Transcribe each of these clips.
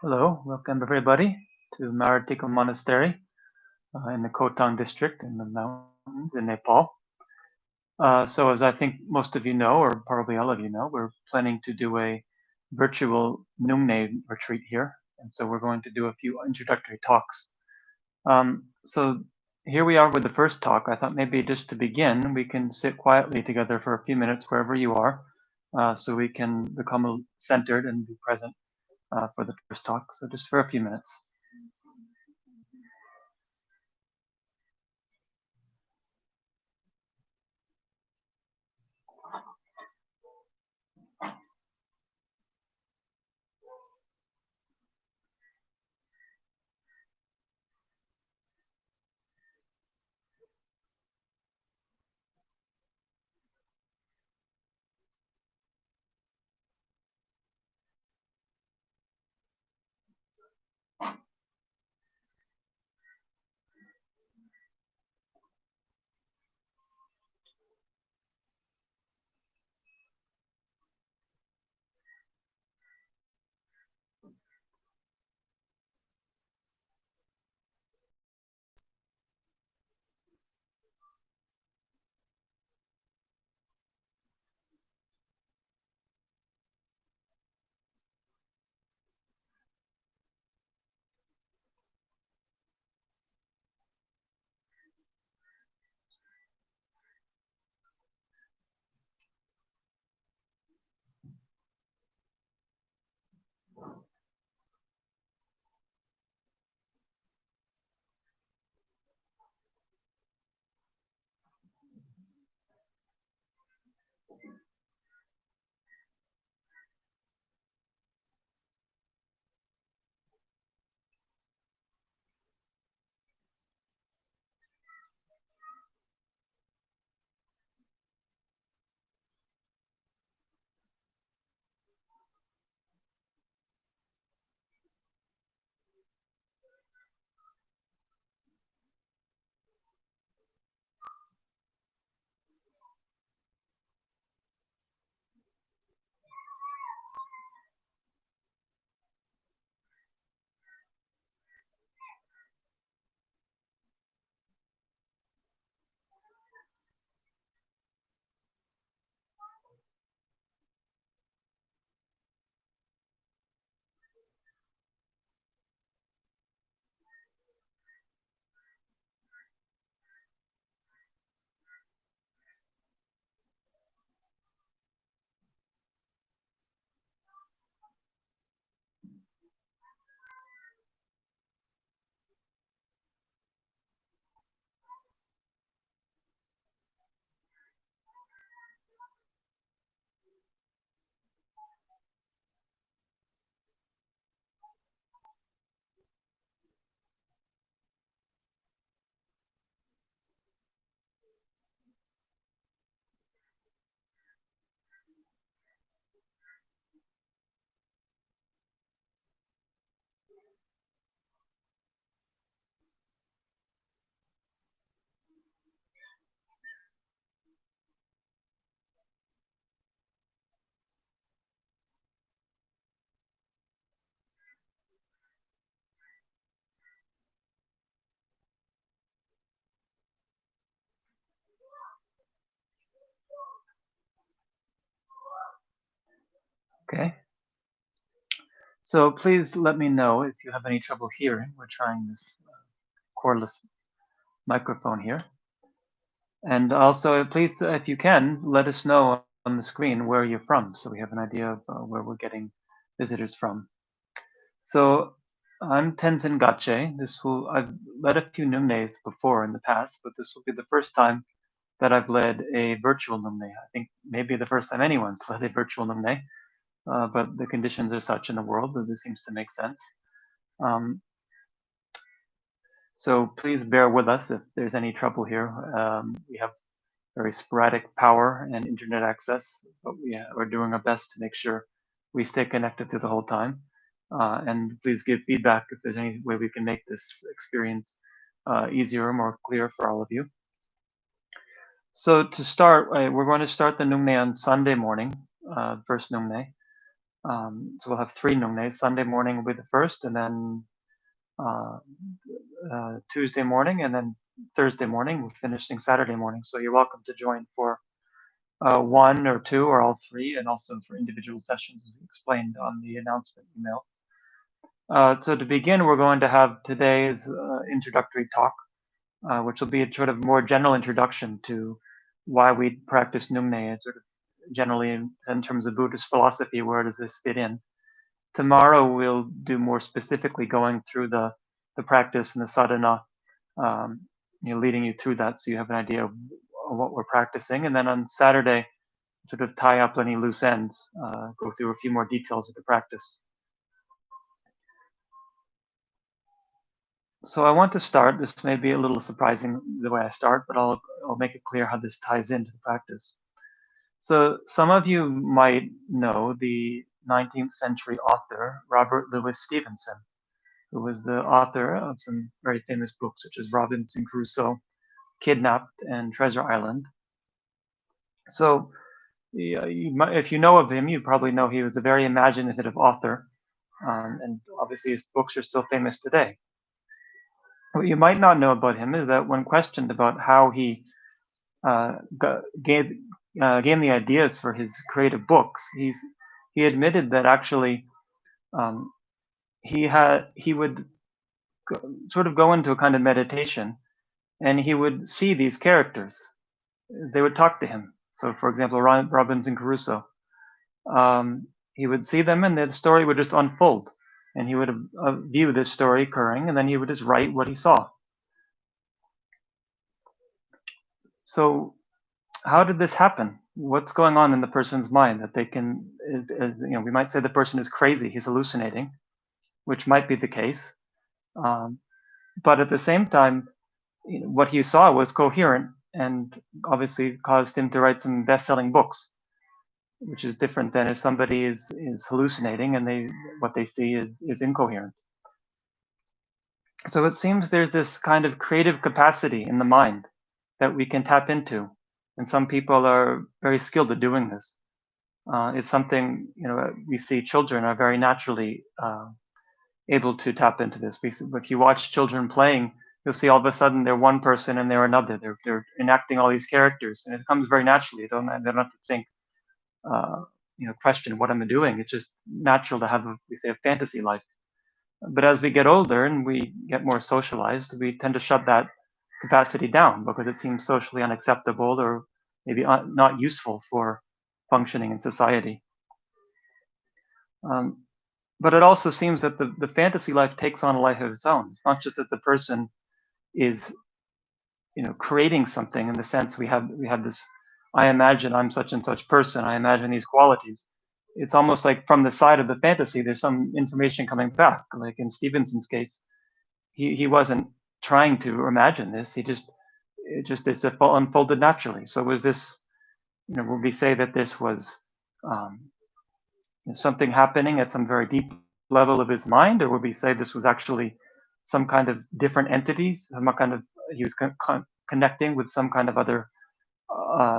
Hello, welcome everybody to Maratika Monastery in the Kotang district in the mountains in Nepal. So as I think most of you know, or probably all of you know, we're planning to do a virtual Nyung Nä retreat here. And so we're going to do a few introductory talks. So here we are with the first talk. I thought maybe just to begin, we can sit quietly together for a few minutes wherever you are, so we can become centered and be present for the first talk. So just for a few minutes. Okay. So please let me know if you have any trouble hearing. We're trying this cordless microphone here. And also, please, if you can, let us know on the screen where you're from so we have an idea of where we're getting visitors from. So I'm Tenzin Gache. I've led a few Nyungnes before in the past, but this will be the first time that I've led a virtual Nyungne. I think maybe the first time anyone's led a virtual Nyungne, but the conditions are such in the world that this seems to make sense. Um, So please bear with us if there's any trouble here. We have very sporadic power and internet access, but we're doing our best to make sure we stay connected through the whole time. And please give feedback if there's any way we can make this experience easier or more clear for all of you. So to start, we're going to start the Nyungne on Sunday morning, first Nyungne. So we'll have 3 Nyung Näs. Sunday morning will be the first, and then uh, Tuesday morning, and then Thursday morning. We're finishing Saturday morning. So you're welcome to join for 1 or 2 or all 3, and also for individual sessions, as we explained on the announcement email. So to begin, we're going to have today's introductory talk, which will be a sort of more general introduction to why we practice Nyungne, sort of generally in terms of Buddhist philosophy, where does this fit in? Tomorrow we'll do more specifically going through the practice and the sadhana, leading you through that so you have an idea of what we're practicing. And then on Saturday, sort of tie up any loose ends, go through a few more details of the practice. So I want to start, this may be a little surprising the way I start, but I'll make it clear how this ties into the practice. So some of you might know the 19th century author, Robert Louis Stevenson, who was the author of some very famous books such as Robinson Crusoe, Kidnapped, and Treasure Island. So if you know of him, you probably know he was a very imaginative author, and obviously his books are still famous today. What you might not know about him is that when questioned about how he gained the ideas for his creative books, he admitted that actually um, he would sort of go into a kind of meditation, and he would see these characters. They would talk to him. So, for example, Robinson Crusoe, he would see them, and the story would just unfold, and he would view this story occurring, and then he would just write what he saw. So how did this happen? What's going on in the person's mind that they can, we might say the person is crazy, he's hallucinating, which might be the case. But at the same time, what he saw was coherent and obviously caused him to write some best-selling books, which is different than if somebody is hallucinating and what they see is incoherent. So it seems there's this kind of creative capacity in the mind that we can tap into, and some people are very skilled at doing this. It's something we see children are very naturally able to tap into this. If you watch children playing, you'll see all of a sudden they're one person and they're another. They're enacting all these characters, and it comes very naturally. They don't have to think, question what am I doing. It's just natural to have a fantasy life. But as we get older and we get more socialized, we tend to shut that capacity down because it seems socially unacceptable or maybe not useful for functioning in society. But it also seems that the fantasy life takes on a life of its own. It's not just that the person is, creating something in the sense we have this, I imagine I'm such and such person, I imagine these qualities. It's almost like from the side of the fantasy, there's some information coming back. Like in Stevenson's case, he wasn't trying to imagine this. It's unfolded naturally. So was this, would we say that this was something happening at some very deep level of his mind, or would we say this was actually some kind of different entities, some kind of he was connecting with some kind of other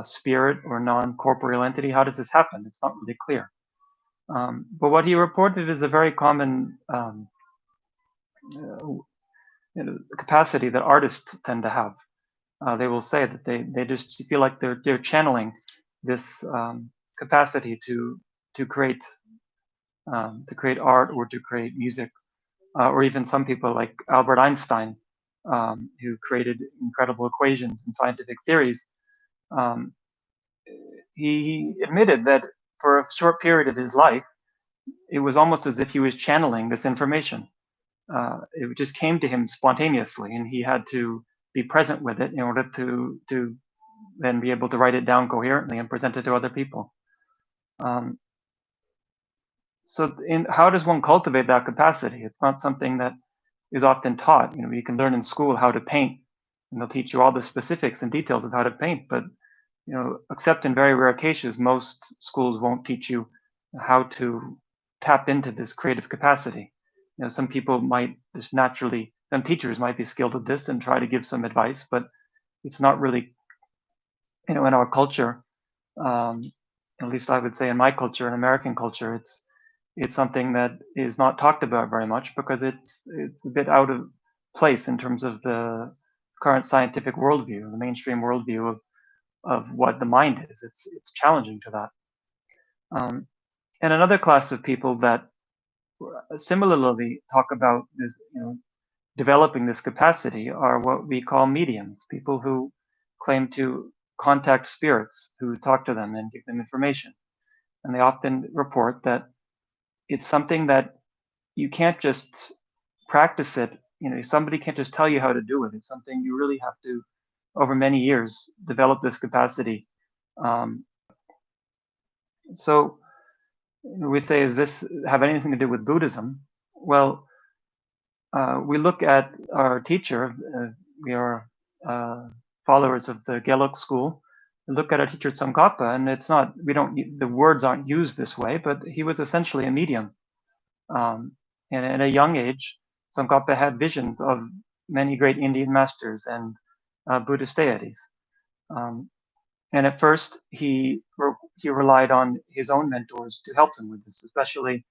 spirit or non-corporeal entity? How does this happen? It's not really clear. But what he reported is a very common capacity that artists tend to have. They will say that they just feel like they're channeling this capacity to create art or to create music, or even some people like Albert Einstein, who created incredible equations and scientific theories. He admitted that for a short period of his life, it was almost as if he was channeling this information. It just came to him spontaneously, and he had to be present with it in order to then be able to write it down coherently and present it to other people. So how does one cultivate that capacity? It's not something that is often taught. You can learn in school how to paint, and they'll teach you all the specifics and details of how to paint, but except in very rare cases, most schools won't teach you how to tap into this creative capacity. Some people might just naturally, some teachers might be skilled at this and try to give some advice, but it's not really, in our culture, at least I would say in my culture, in American culture, it's something that is not talked about very much because it's a bit out of place in terms of the current scientific worldview, the mainstream worldview of what the mind is. It's challenging to that. And another class of people that similarly talk about this, developing this capacity are what we call mediums, people who claim to contact spirits who talk to them and give them information. And they often report that it's something that you can't just practice it. Somebody can't just tell you how to do it. It's something you really have to, over many years, develop this capacity. So we say, does this have anything to do with Buddhism? Well, we look at our teacher. We are followers of the Gelug school. We look at our teacher Tsongkhapa, and it's not. The words aren't used this way, but he was essentially a medium. And at a young age, Tsongkhapa had visions of many great Indian masters and Buddhist deities. And at first, he relied on his own mentors to help him with this. Especially,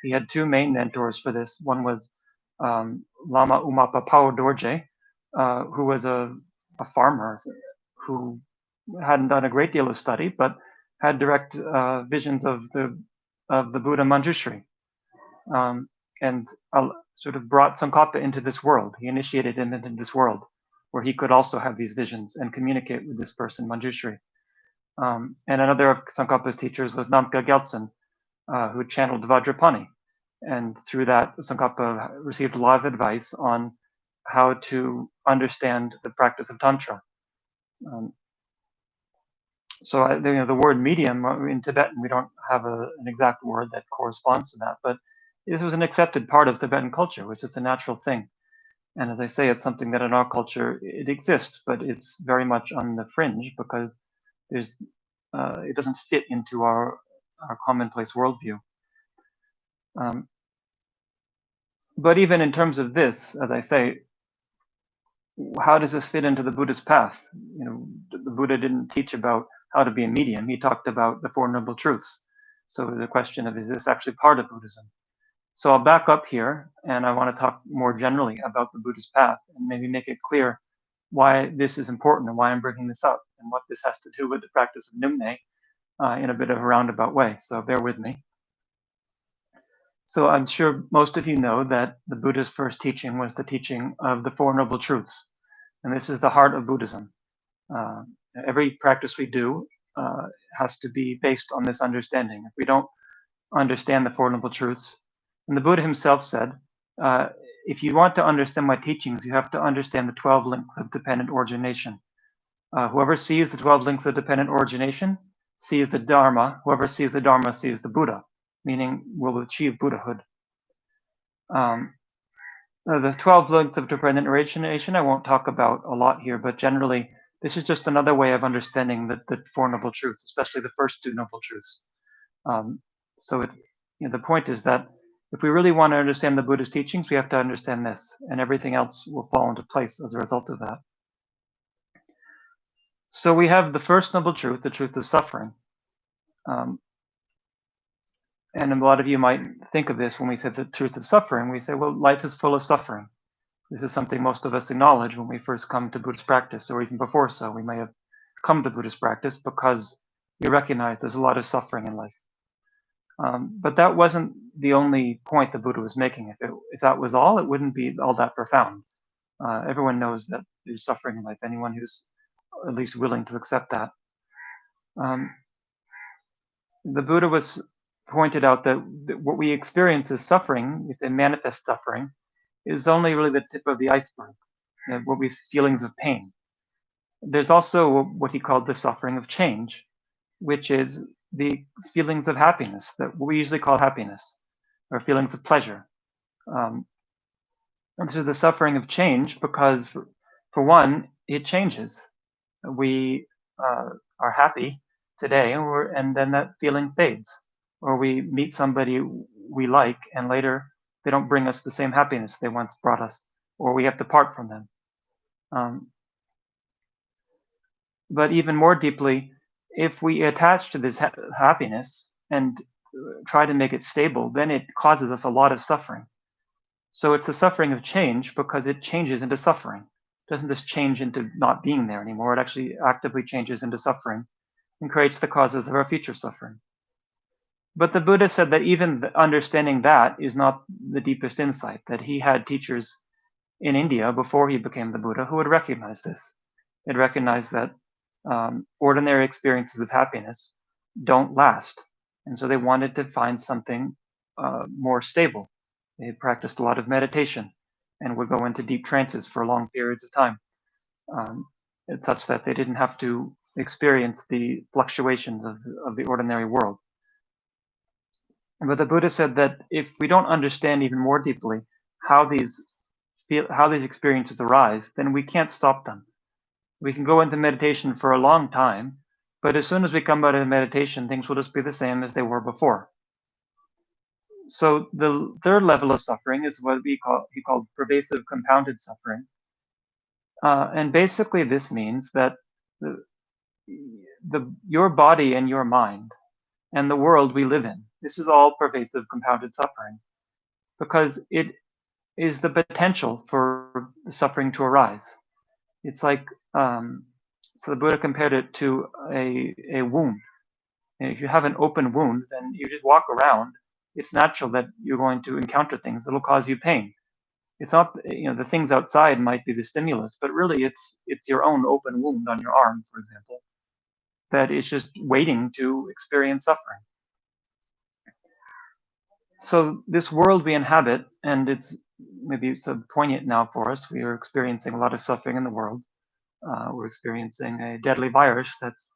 he had two main mentors for this. One was Lama Umapa Pao Dorje, who was a farmer who hadn't done a great deal of study, but had direct visions of the Buddha Manjushri, and sort of brought Tsongkhapa into this world. He initiated him into this world where he could also have these visions and communicate with this person, Manjushri. And another of Tsongkhapa's teachers was Namkha Gyaltsen, who channeled Vajrapani. And through that, Tsongkhapa received a lot of advice on how to understand the practice of tantra. So the word medium in Tibetan, we don't have an exact word that corresponds to that, but this was an accepted part of Tibetan culture, which is a natural thing. And as I say, it's something that in our culture it exists, but it's very much on the fringe because it doesn't fit into our commonplace worldview. But even in terms of this, as I say, how does this fit into the Buddhist path? The Buddha didn't teach about how to be a medium. He talked about the Four Noble Truths. So the question of, is this actually part of Buddhism? So I'll back up here, and I want to talk more generally about the Buddhist path and maybe make it clear why this is important and why I'm bringing this up and what this has to do with the practice of Nyung Nä in a bit of a roundabout way. So bear with me. So I'm sure most of you know that the Buddha's first teaching was the teaching of the Four Noble Truths. And this is the heart of Buddhism. Every practice we do has to be based on this understanding. If we don't understand the Four Noble Truths, and the Buddha himself said, if you want to understand my teachings, you have to understand the 12 links of dependent origination. Whoever sees the 12 links of dependent origination sees the Dharma. Whoever sees the Dharma sees the Buddha, meaning will achieve Buddhahood. The 12 links of dependent origination I won't talk about a lot here, but generally this is just another way of understanding the Four Noble Truths, especially the first two Noble Truths. So the point is that if we really want to understand the Buddha's teachings, we have to understand this, and everything else will fall into place as a result of that. So we have the first Noble Truth, the truth of suffering. And a lot of you might think of this when we say the truth of suffering. We say, well, life is full of suffering. This is something most of us acknowledge when we first come to Buddhist practice, or even before so. We may have come to Buddhist practice because we recognize there's a lot of suffering in life. But that wasn't the only point the Buddha was making. If that was all, it wouldn't be all that profound. Everyone knows that there's suffering in life, anyone who's at least willing to accept that. The Buddha pointed out that what we experience as suffering, if a manifest suffering, is only really the tip of the iceberg, what we feelings of pain. There's also what he called the suffering of change, which is the feelings of happiness, that we usually call happiness, or feelings of pleasure. And this is the suffering of change because, for one, it changes. We are happy today, and then that feeling fades. Or we meet somebody we like, and later they don't bring us the same happiness they once brought us, or we have to part from them. But even more deeply, if we attach to this happiness and try to make it stable, then it causes us a lot of suffering. So it's the suffering of change because it changes into suffering. It doesn't just change into not being there anymore. It actually actively changes into suffering and creates the causes of our future suffering. But the Buddha said that even understanding that is not the deepest insight, that he had teachers in India before he became the Buddha who would recognize this. They'd recognize that ordinary experiences of happiness don't last. And so they wanted to find something more stable. They practiced a lot of meditation and would go into deep trances for long periods of time, such that they didn't have to experience the fluctuations of the ordinary world. But the Buddha said that if we don't understand even more deeply how these experiences arise, then we can't stop them. We can go into meditation for a long time, but as soon as we come out of meditation, things will just be the same as they were before. So the third level of suffering is what he called pervasive compounded suffering. And basically this means that your body and your mind and the world we live in, this is all pervasive compounded suffering because it is the potential for suffering to arise. It's like, so the Buddha compared it to a wound. And if you have an open wound, then you just walk around. It's natural that you're going to encounter things that'll cause you pain. It's not, the things outside might be the stimulus, but really it's your own open wound on your arm, for example, that is just waiting to experience suffering. So this world we inhabit, and maybe it's so poignant now for us, we are experiencing a lot of suffering in the world. We're experiencing a deadly virus that's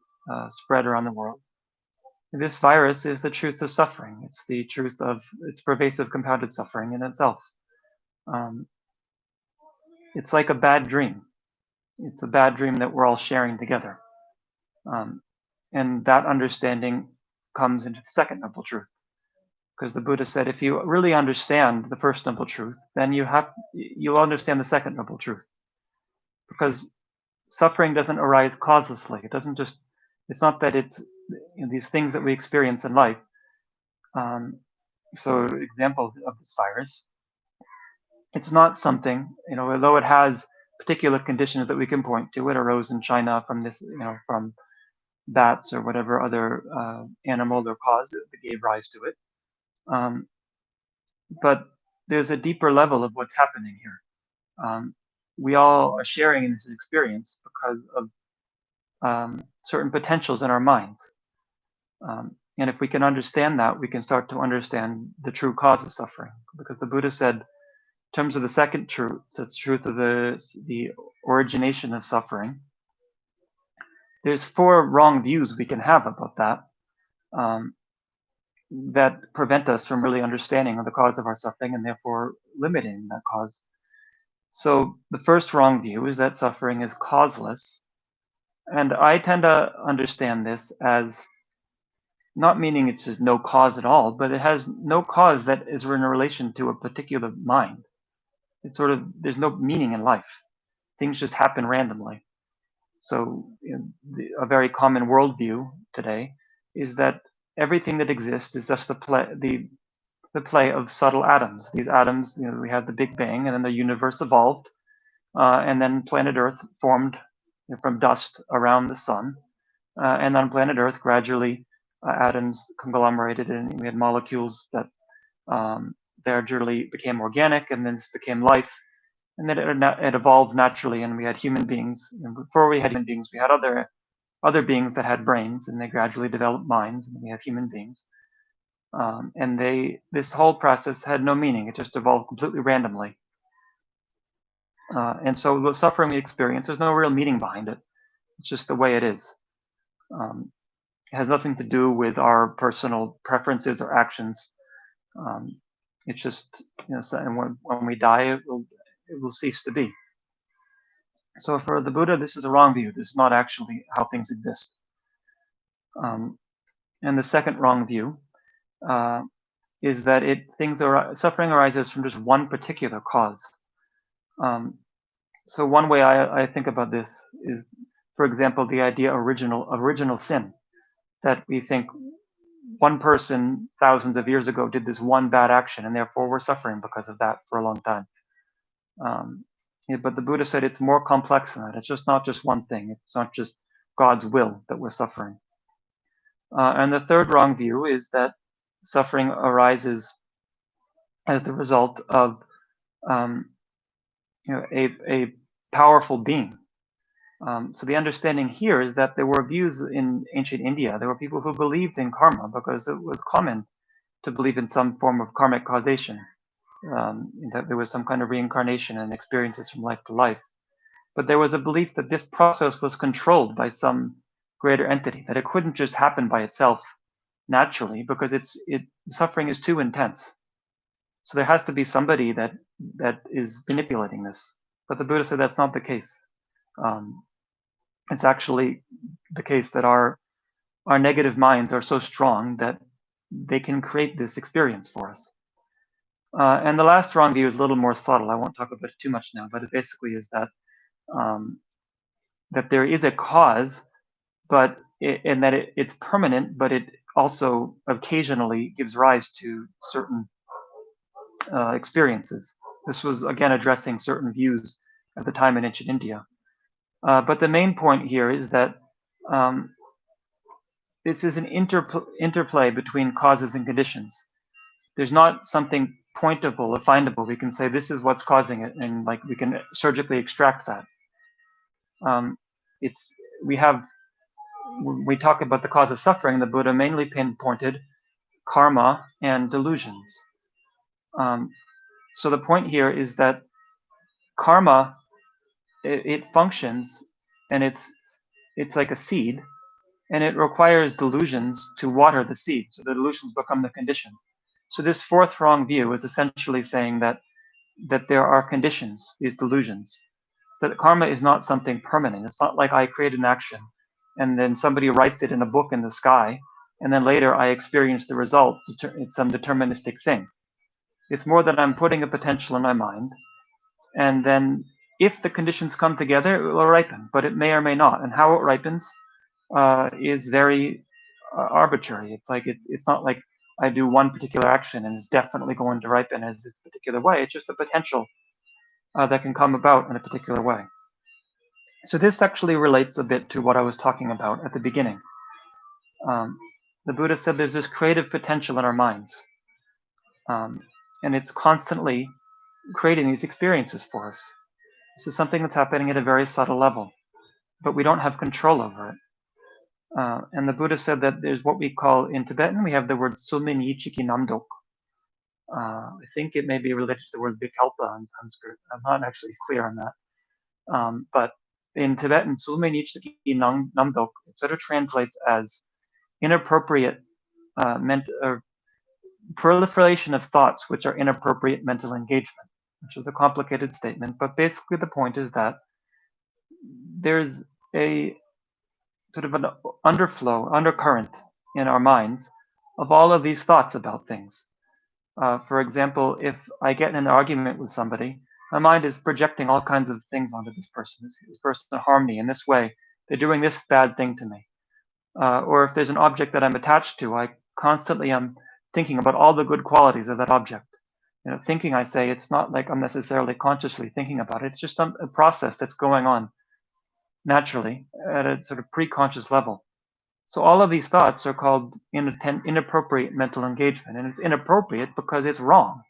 spread around the world. This virus is the truth of suffering. It's the truth of its pervasive compounded suffering in itself. It's like a bad dream. It's a bad dream that we're all sharing together. And that understanding comes into the second noble truth. Because the Buddha said, if you really understand the first noble truth, then you'll understand the second noble truth. Because suffering doesn't arise causelessly. It's not that it's these things that we experience in life. So example of this virus, it's not something, although it has particular conditions that we can point to. It arose in China from this, from bats or whatever other animal or cause that gave rise to it. But there's a deeper level of what's happening here. We all are sharing in this experience because of certain potentials in our minds. And if we can understand that, we can start to understand the true cause of suffering. Because the Buddha said, in terms of the second truth, so it's truth of the origination of suffering, there's 4 wrong views we can have about that that prevent us from really understanding the cause of our suffering and therefore limiting that cause. So the first wrong view is that suffering is causeless. And I tend to understand this as not meaning it's just no cause at all, but it has no cause that is in relation to a particular mind. It's there's no meaning in life. Things just happen randomly. So a very common worldview today is that everything that exists is just the play of subtle atoms. These atoms, we had the Big Bang, and then the universe evolved, and then planet Earth formed from dust around the sun, and on planet Earth, gradually atoms conglomerated, and we had molecules that gradually became organic, and then this became life, and then it evolved naturally, and we had human beings. And before we had human beings, we had other beings that had brains, and they gradually developed minds, and we have human beings. And this whole process had no meaning. It just evolved completely randomly. And so the suffering we experience, there's no real meaning behind it. It's just the way it is. It has nothing to do with our personal preferences or actions. It's just, and when we die, it will cease to be. So for the Buddha, this is a wrong view. This is not actually how things exist. And the second wrong view is that suffering arises from just one particular cause. So one way I think about this is, for example, the idea original sin, that we think one person thousands of years ago did this one bad action, and therefore we're suffering because of that for a long time. But the Buddha said it's more complex than that. It's just not just one thing. It's not just God's will that we're suffering. And the third wrong view is that suffering arises as the result of a powerful being. So the understanding here is that there were views in ancient India. There were people who believed in karma because it was common to believe in some form of karmic causation, that there was some kind of reincarnation and experiences from life to life. But there was a belief that this process was controlled by some greater entity, that it couldn't just happen by itself naturally because suffering is too intense. So there has to be somebody that is manipulating this. But the Buddha said that's not the case. It's actually the case that our negative minds are so strong that they can create this experience for us. And the last wrong view is a little more subtle. I won't talk about it too much now, but it basically is that that there is a cause, but it's permanent, but it also occasionally gives rise to certain experiences. This was again addressing certain views at the time in ancient India. But the main point here is that this is an interplay between causes and conditions. There's not something pointable or findable. We can say this is what's causing it, and like we can surgically extract that. We talk about the cause of suffering. The Buddha mainly pinpointed karma and delusions. So the point here is that karma, it functions, and it's like a seed, and it requires delusions to water the seed, so the delusions become the condition. So this fourth wrong view is essentially saying that there are conditions, these delusions, that karma is not something permanent. It's not like I create an action and then somebody writes it in a book in the sky, and then later I experience the result. It's some deterministic thing. It's more that I'm putting a potential in my mind, and then if the conditions come together, it will ripen, but it may or may not. And how it ripens is very arbitrary. It's like it's not like I do one particular action and it's definitely going to ripen as this particular way. It's just a potential that can come about in a particular way. So this actually relates a bit to what I was talking about at the beginning. The Buddha said there's this creative potential in our minds, and it's constantly creating these experiences for us. This is something that's happening at a very subtle level, but we don't have control over it. And the Buddha said that there's what we call, in Tibetan, we have the word Sulmin Yichiki Namdok. I think it may be related to the word Vikalpa in Sanskrit. I'm not actually clear on that. But in Tibetan, Sulmin Yichiki Namdok, it sort of translates as inappropriate proliferation of thoughts which are inappropriate mental engagement, which is a complicated statement. But basically the point is that there's a sort of an undercurrent in our minds of all of these thoughts about things. For example, if I get in an argument with somebody, my mind is projecting all kinds of things onto this person. This person harmed me in this way. They're doing this bad thing to me. Or if there's an object that I'm attached to, I constantly am thinking about all the good qualities of that object. Thinking, I say, it's not like I'm necessarily consciously thinking about it. It's just a process that's going on naturally at a sort of pre-conscious level. So all of these thoughts are called inappropriate mental engagement, and it's inappropriate because it's wrong.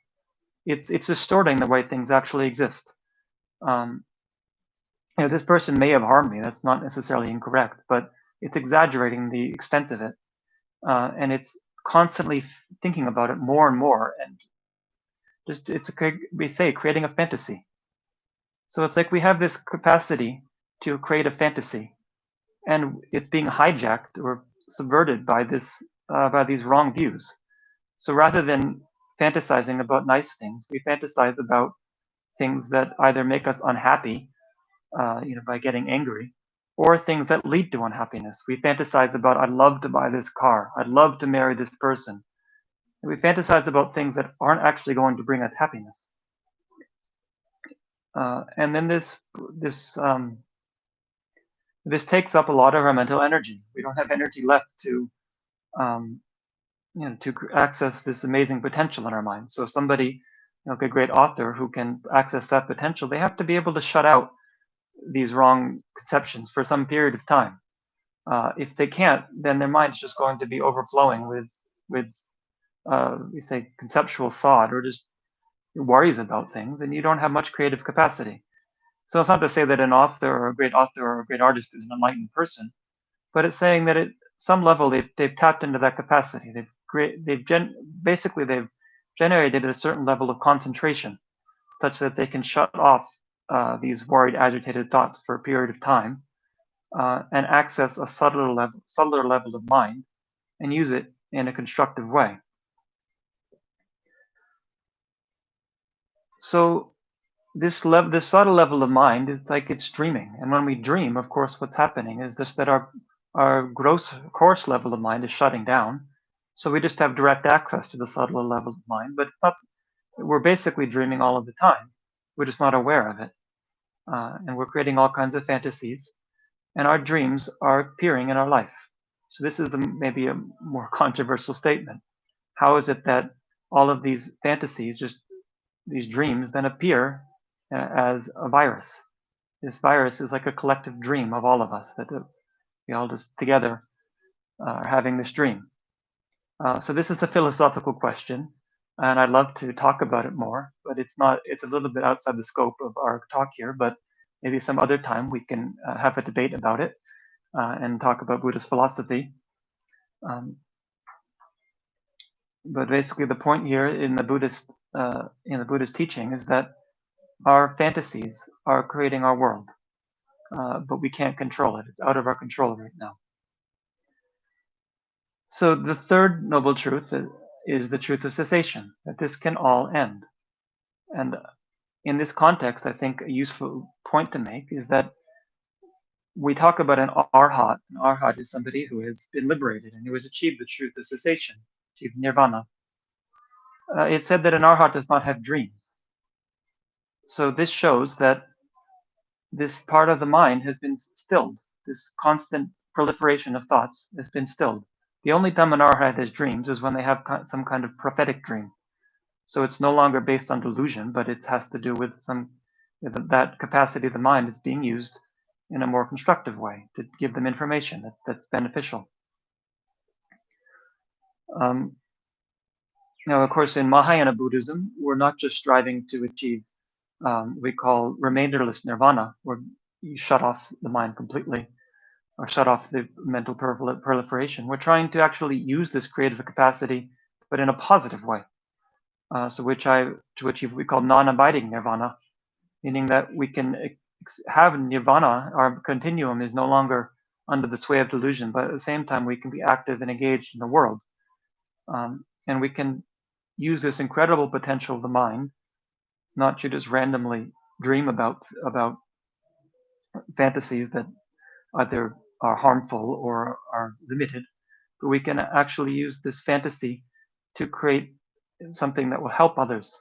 It's distorting the way things actually exist. This person may have harmed me. That's not necessarily incorrect, but it's exaggerating the extent of it, and it's constantly thinking about it more and more, and we say creating a fantasy. So it's like we have this capacity to create a fantasy, and it's being hijacked or subverted by these wrong views. So rather than fantasizing about nice things, we fantasize about things that either make us unhappy, by getting angry, or things that lead to unhappiness. We fantasize about, I'd love to buy this car, I'd love to marry this person. And we fantasize about things that aren't actually going to bring us happiness. And then this takes up a lot of our mental energy. We don't have energy left to to access this amazing potential in our minds. So somebody, like a great author who can access that potential, they have to be able to shut out these wrong conceptions for some period of time. If they can't, then their mind's just going to be overflowing with we say conceptual thought or just worries about things, and you don't have much creative capacity. So it's not to say that an author or a great author or a great artist is an enlightened person, but it's saying that at some level they've tapped into that capacity. Basically they've generated a certain level of concentration such that they can shut off these worried, agitated thoughts for a period of time and access a subtler level of mind and use it in a constructive way. So this subtle level of mind is like it's dreaming, and when we dream, of course, what's happening is just that our coarse level of mind is shutting down, so we just have direct access to the subtler levels of mind. But it's not, we're basically dreaming all of the time. We're just not aware of it, and we're creating all kinds of fantasies, and our dreams are appearing in our life. So this is maybe a more controversial statement. How is it that all of these fantasies, just these dreams, then appear as a virus? This virus is like a collective dream of all of us that we all just together are having this dream. So this is a philosophical question, and I'd love to talk about it more, but it's not. It's a little bit outside the scope of our talk here. But maybe some other time we can have a debate about it and talk about Buddhist philosophy. But basically, the point here in the Buddhist teaching is that our fantasies are creating our world, but we can't control it. It's out of our control right now. So the third noble truth is the truth of cessation, that this can all end. And in this context, I think a useful point to make is that we talk about an arhat. An arhat is somebody who has been liberated and who has achieved the truth of cessation, achieved nirvana. It's said that an arhat does not have dreams. So this shows that this part of the mind has been stilled. This constant proliferation of thoughts has been stilled. The only time an arhat has dreams is when they have some kind of prophetic dream. So it's no longer based on delusion, but it has to do with that capacity of the mind is being used in a more constructive way to give them information that's beneficial. Now, of course, in Mahayana Buddhism, we're not just striving to achieve we call remainderless nirvana, where you shut off the mind completely or shut off the mental proliferation. We're trying to actually use this creative capacity, but in a positive way. To achieve what we call non-abiding nirvana, meaning that we can have nirvana. Our continuum is no longer under the sway of delusion, but at the same time we can be active and engaged in the world, and we can use this incredible potential of the mind, not to just randomly dream about fantasies that either are harmful or are limited, but we can actually use this fantasy to create something that will help others.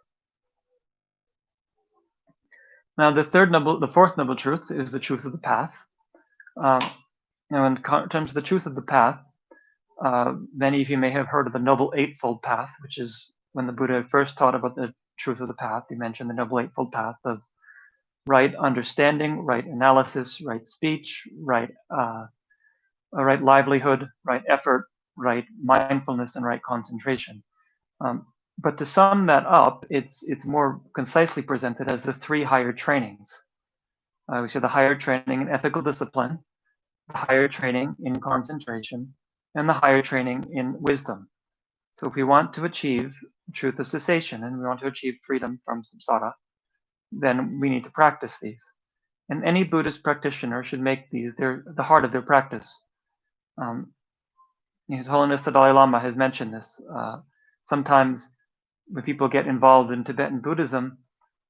Now, the fourth noble truth is the truth of the path. Now, in terms of the truth of the path, many of you may have heard of the Noble Eightfold Path, which is when the Buddha first taught about the truth of the path. He mentioned the Noble Eightfold Path of right understanding, right analysis, right speech, right livelihood, right effort, right mindfulness, and right concentration. But to sum that up, it's more concisely presented as the three higher trainings. We say the higher training in ethical discipline, the higher training in concentration, and the higher training in wisdom. So if we want to achieve truth of cessation and we want to achieve freedom from samsara, then we need to practice these. And any Buddhist practitioner should make these the heart of their practice. His Holiness the Dalai Lama has mentioned this. Sometimes when people get involved in Tibetan Buddhism,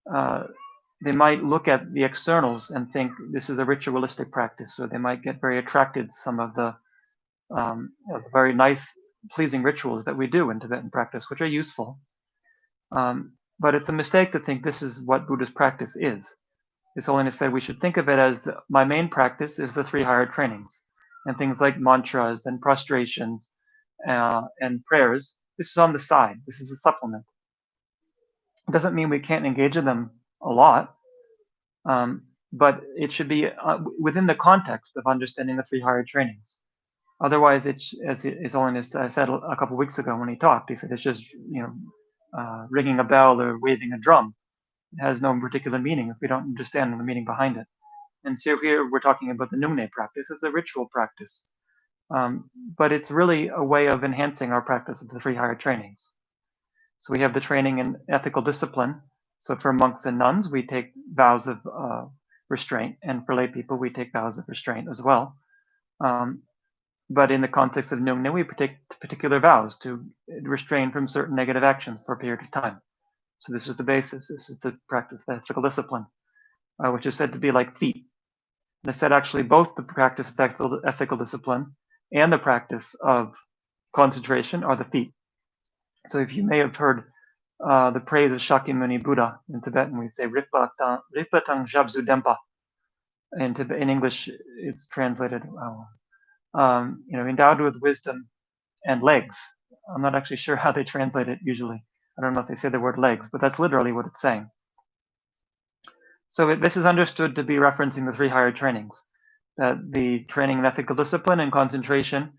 they might look at the externals and think this is a ritualistic practice, or they might get very attracted to some of the very nice, pleasing rituals that we do in Tibetan practice, which are useful. But it's a mistake to think this is what Buddhist practice is. His Holiness said we should think of it as my main practice is the three higher trainings, and things like mantras and prostrations and prayers. This is on the side. This is a supplement. It doesn't mean we can't engage in them a lot, but it should be within the context of understanding the 3 higher trainings. Otherwise, it's, as His Holiness said a couple weeks ago when he talked, he said it's just, ringing a bell or waving a drum. It has no particular meaning if we don't understand the meaning behind it. And so here we're talking about the Nyung Nä practice. It's a ritual practice, but it's really a way of enhancing our practice of the 3 higher trainings. So we have the training in ethical discipline. So for monks and nuns, we take vows of restraint, and for lay people, we take vows of restraint as well. But in the context of Nyung Nä, we take particular vows to restrain from certain negative actions for a period of time. So this is the basis. This is the practice, the ethical discipline, which is said to be like feet. And it's said actually both the practice of ethical discipline and the practice of concentration are the feet. So if you may have heard the praise of Shakyamuni Buddha in Tibetan, we say Ripa Tang Jabzu Dempa. In English, it's translated endowed with wisdom and legs. I'm not actually sure how they translate it usually. I don't know if they say the word legs, but that's literally what it's saying. So this is understood to be referencing the 3 higher trainings, that the training in ethical discipline and concentration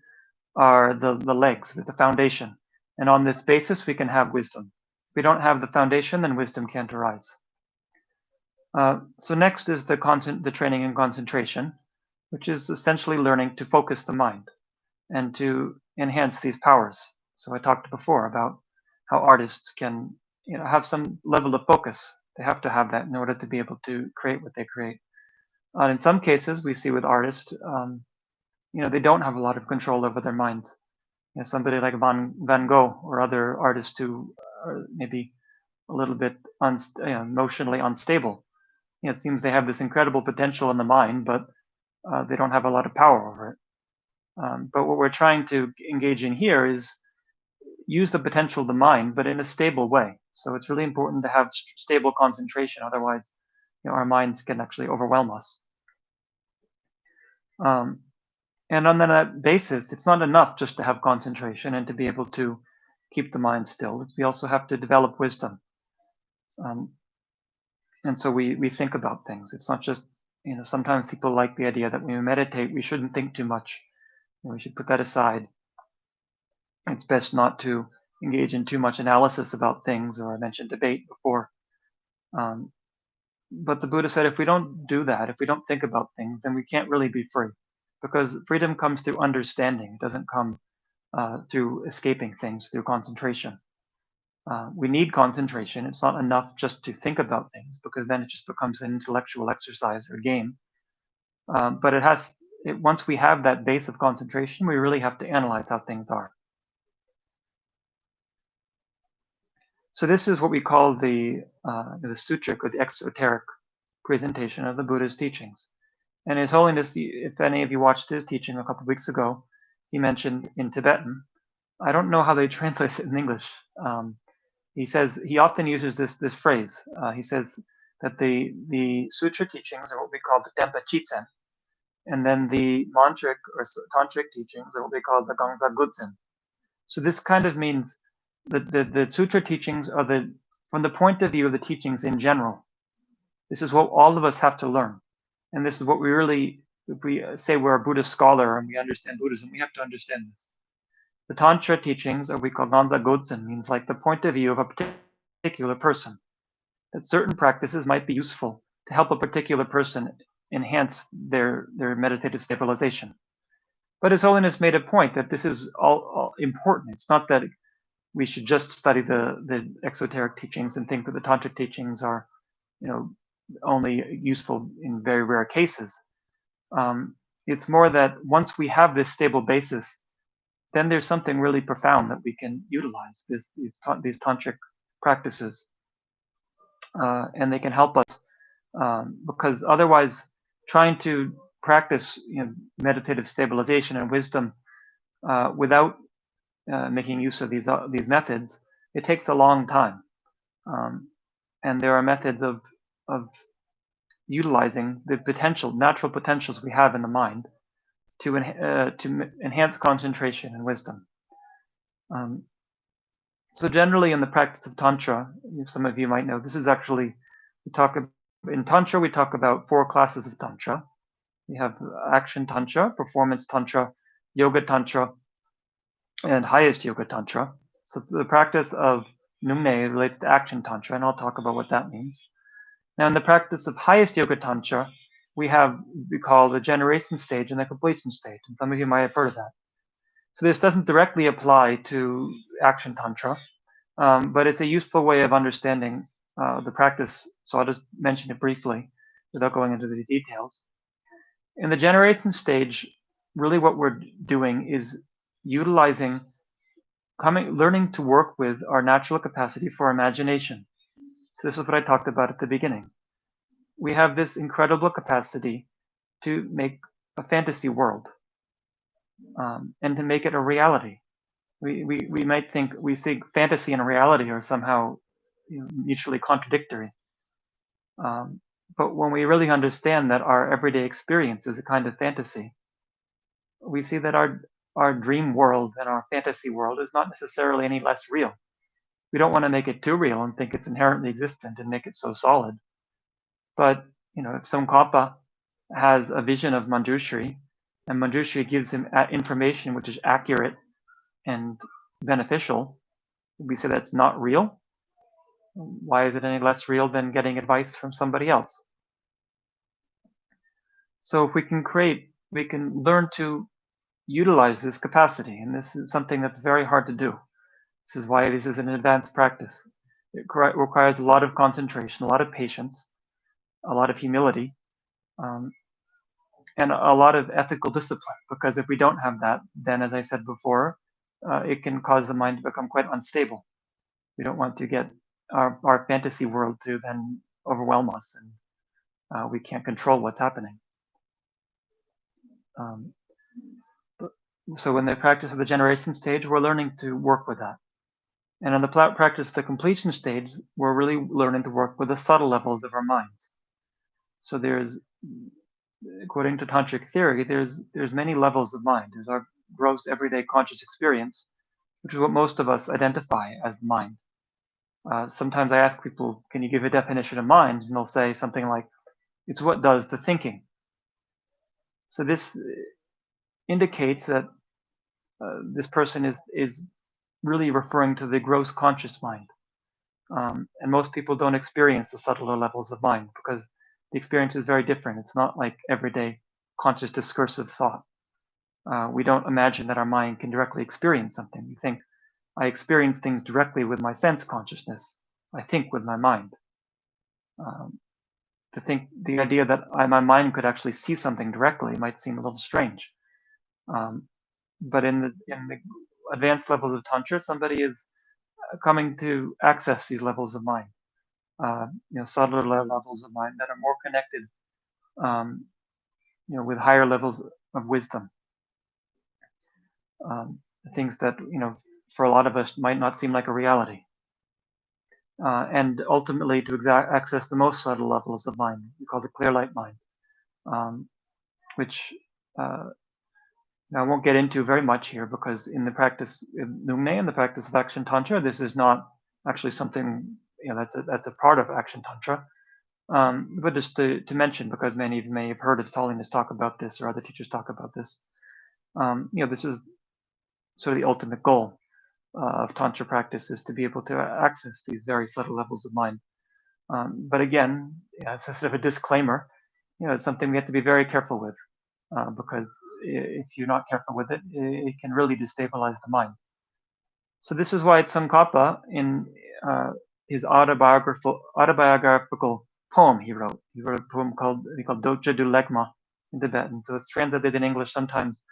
are the legs, the foundation. And on this basis, we can have wisdom. If we don't have the foundation, then wisdom can't arise. So next is the training in concentration, which is essentially learning to focus the mind and to enhance these powers. So I talked before about how artists can have some level of focus. They have to have that in order to be able to create what they create. In some cases, we see with artists, they don't have a lot of control over their minds. Somebody like Van Gogh or other artists who are maybe a little bit emotionally unstable. It seems they have this incredible potential in the mind, but they don't have a lot of power over it. But what we're trying to engage in here is use the potential of the mind, but in a stable way. So it's really important to have stable concentration. Otherwise, our minds can actually overwhelm us. And on that basis, it's not enough just to have concentration and to be able to keep the mind still. We also have to develop wisdom. And so we think about things. It's not just, sometimes people like the idea that when we meditate, we shouldn't think too much. We should put that aside. It's best not to engage in too much analysis about things, or I mentioned debate before. But the Buddha said if we don't do that, if we don't think about things, then we can't really be free. Because freedom comes through understanding. It doesn't come through escaping things, through concentration. We need concentration. It's not enough just to think about things, because then it just becomes an intellectual exercise or game. But once we have that base of concentration, we really have to analyze how things are. So this is what we call the sutric, or the exoteric presentation of the Buddha's teachings. And His Holiness, if any of you watched his teaching a couple of weeks ago, he mentioned in Tibetan. I don't know how they translate it in English. He says he often uses this phrase. He says that the sutra teachings are what we call the Dempa Chitsen, and then the mantric or tantric teachings are what we call the Gangsa Gutsen. So this kind of means that the sutra teachings are from the point of view of the teachings in general. This is what all of us have to learn. And this is what we really, if we say we're a Buddhist scholar and we understand Buddhism, we have to understand this. The Tantra teachings, or we call Ganza Godsen, means like the point of view of a particular person. That certain practices might be useful to help a particular person enhance their meditative stabilization. But His Holiness made a point that this is all important. It's not that we should just study the exoteric teachings and think that the Tantric teachings are, only useful in very rare cases. It's more that once we have this stable basis, then there's something really profound that we can utilize, these tantric practices, and they can help us, because otherwise, trying to practice meditative stabilization and wisdom without making use of these methods, it takes a long time, and there are methods of utilizing the natural potentials we have in the mind to enhance concentration and wisdom. So generally in the practice of Tantra, some of you might know, this is actually, in Tantra, we talk about 4 classes of Tantra. We have action Tantra, performance Tantra, yoga Tantra, and highest yoga Tantra. So the practice of Nyung Nä relates to action Tantra, and I'll talk about what that means. Now in the practice of highest yoga Tantra, we call the generation stage and the completion stage, and some of you might have heard of that. So this doesn't directly apply to action Tantra, but it's a useful way of understanding the practice. So I'll just mention it briefly without going into the details. In the generation stage, really what we're doing is utilizing, learning to work with our natural capacity for imagination. So this is what I talked about at the beginning. We have this incredible capacity to make a fantasy world and to make it a reality. We might think we think fantasy and reality are somehow mutually contradictory. But when we really understand that our everyday experience is a kind of fantasy, we see that our dream world and our fantasy world is not necessarily any less real. We don't want to make it too real and think it's inherently existent and make it so solid. But if some Kappa has a vision of Manjushri, and Manjushri gives him information which is accurate and beneficial, we say that's not real. Why is it any less real than getting advice from somebody else? So if we can learn to utilize this capacity, and this is something that's very hard to do. This is why this is an advanced practice. It requires a lot of concentration, a lot of patience, a lot of humility, and a lot of ethical discipline. Because if we don't have that, then as I said before, it can cause the mind to become quite unstable. We don't want to get our fantasy world to then overwhelm us, and we can't control what's happening. So in the practice of the generation stage, we're learning to work with that. And in the practice of the completion stage, we're really learning to work with the subtle levels of our minds. So there's, according to tantric theory, there's many levels of mind. There's our gross everyday conscious experience, which is what most of us identify as the mind. Sometimes I ask people, can you give a definition of mind? And they'll say something like, it's what does the thinking. So this indicates that this person is really referring to the gross conscious mind. And most people don't experience the subtler levels of mind because the experience is very different. It's not like everyday conscious discursive thought. We don't imagine that our mind can directly experience something. We think, I experience things directly with my sense consciousness. I think with my mind. The idea that my mind could actually see something directly might seem a little strange. But in the advanced levels of Tantra, somebody is coming to access these levels of mind, subtler levels of mind that are more connected, with higher levels of wisdom. Things that, for a lot of us might not seem like a reality. And ultimately to access the most subtle levels of mind, we call the clear light mind, which I won't get into very much here because in the practice of Nyung Nä, in the practice of action tantra, this is not actually something that's a part of action tantra. But just to mention, because many of you may have heard of Salinus talk about this or other teachers talk about this, this is sort of the ultimate goal of tantra practice, is to be able to access these very subtle levels of mind. But again, it's a sort of a disclaimer. It's something we have to be very careful with. Because if you're not careful with it, it can really destabilize the mind. So this is why Tsongkhapa, in his autobiographical poem he wrote a poem called Docha du Legma in Tibetan. So it's translated in English. Sometimes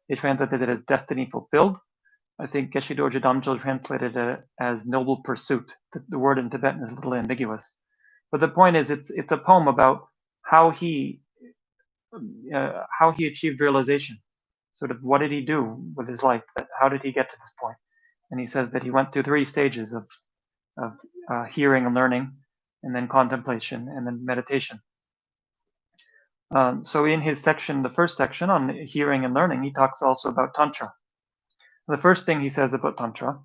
they translated it as Destiny Fulfilled. I think Geshe Dorje Damchul translated it as Noble Pursuit. The word in Tibetan is a little ambiguous. But the point is, it's a poem about how he achieved realization. Sort of what did he do with his life? How did he get to this point? And he says that he went through 3 stages of hearing and learning, and then contemplation, and then meditation. So in his section, the first section on hearing and learning, he talks also about tantra. The first thing he says about Tantra,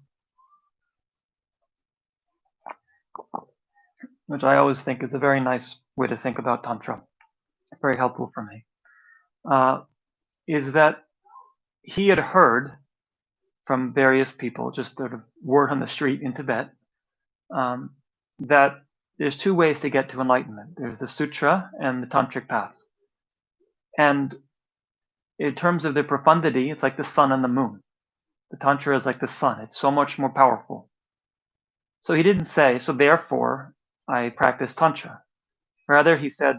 which I always think is a very nice way to think about Tantra, it's very helpful for me, is that he had heard from various people, just sort of word on the street in Tibet, that there's two ways to get to enlightenment. There's the sutra and the tantric path. And in terms of their profundity, it's like the sun and the moon. The tantra is like the sun. It's so much more powerful. So he didn't say, so therefore I practice tantra. Rather, he said,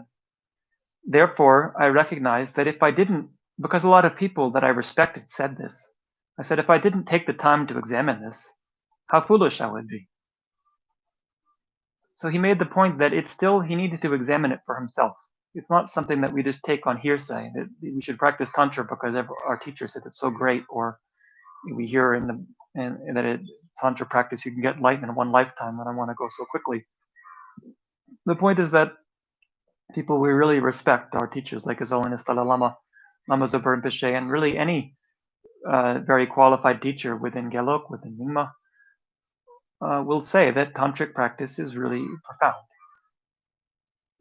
therefore I recognize that if I didn't, because a lot of people that I respected said this, I said, if I didn't take the time to examine this, how foolish I would be. So he made the point that it's still, he needed to examine it for himself. It's not something that we just take on hearsay, that we should practice tantra because our teacher says it's so great, or we hear that tantra practice, you can get enlightenment in one lifetime, and I want to go so quickly. The point is that people we really respect, our teachers like His Holiness Dalai Lama, Lama Zopa Rinpoche, and really any very qualified teacher within Gelok, within Nyingma, will say that tantric practice is really profound.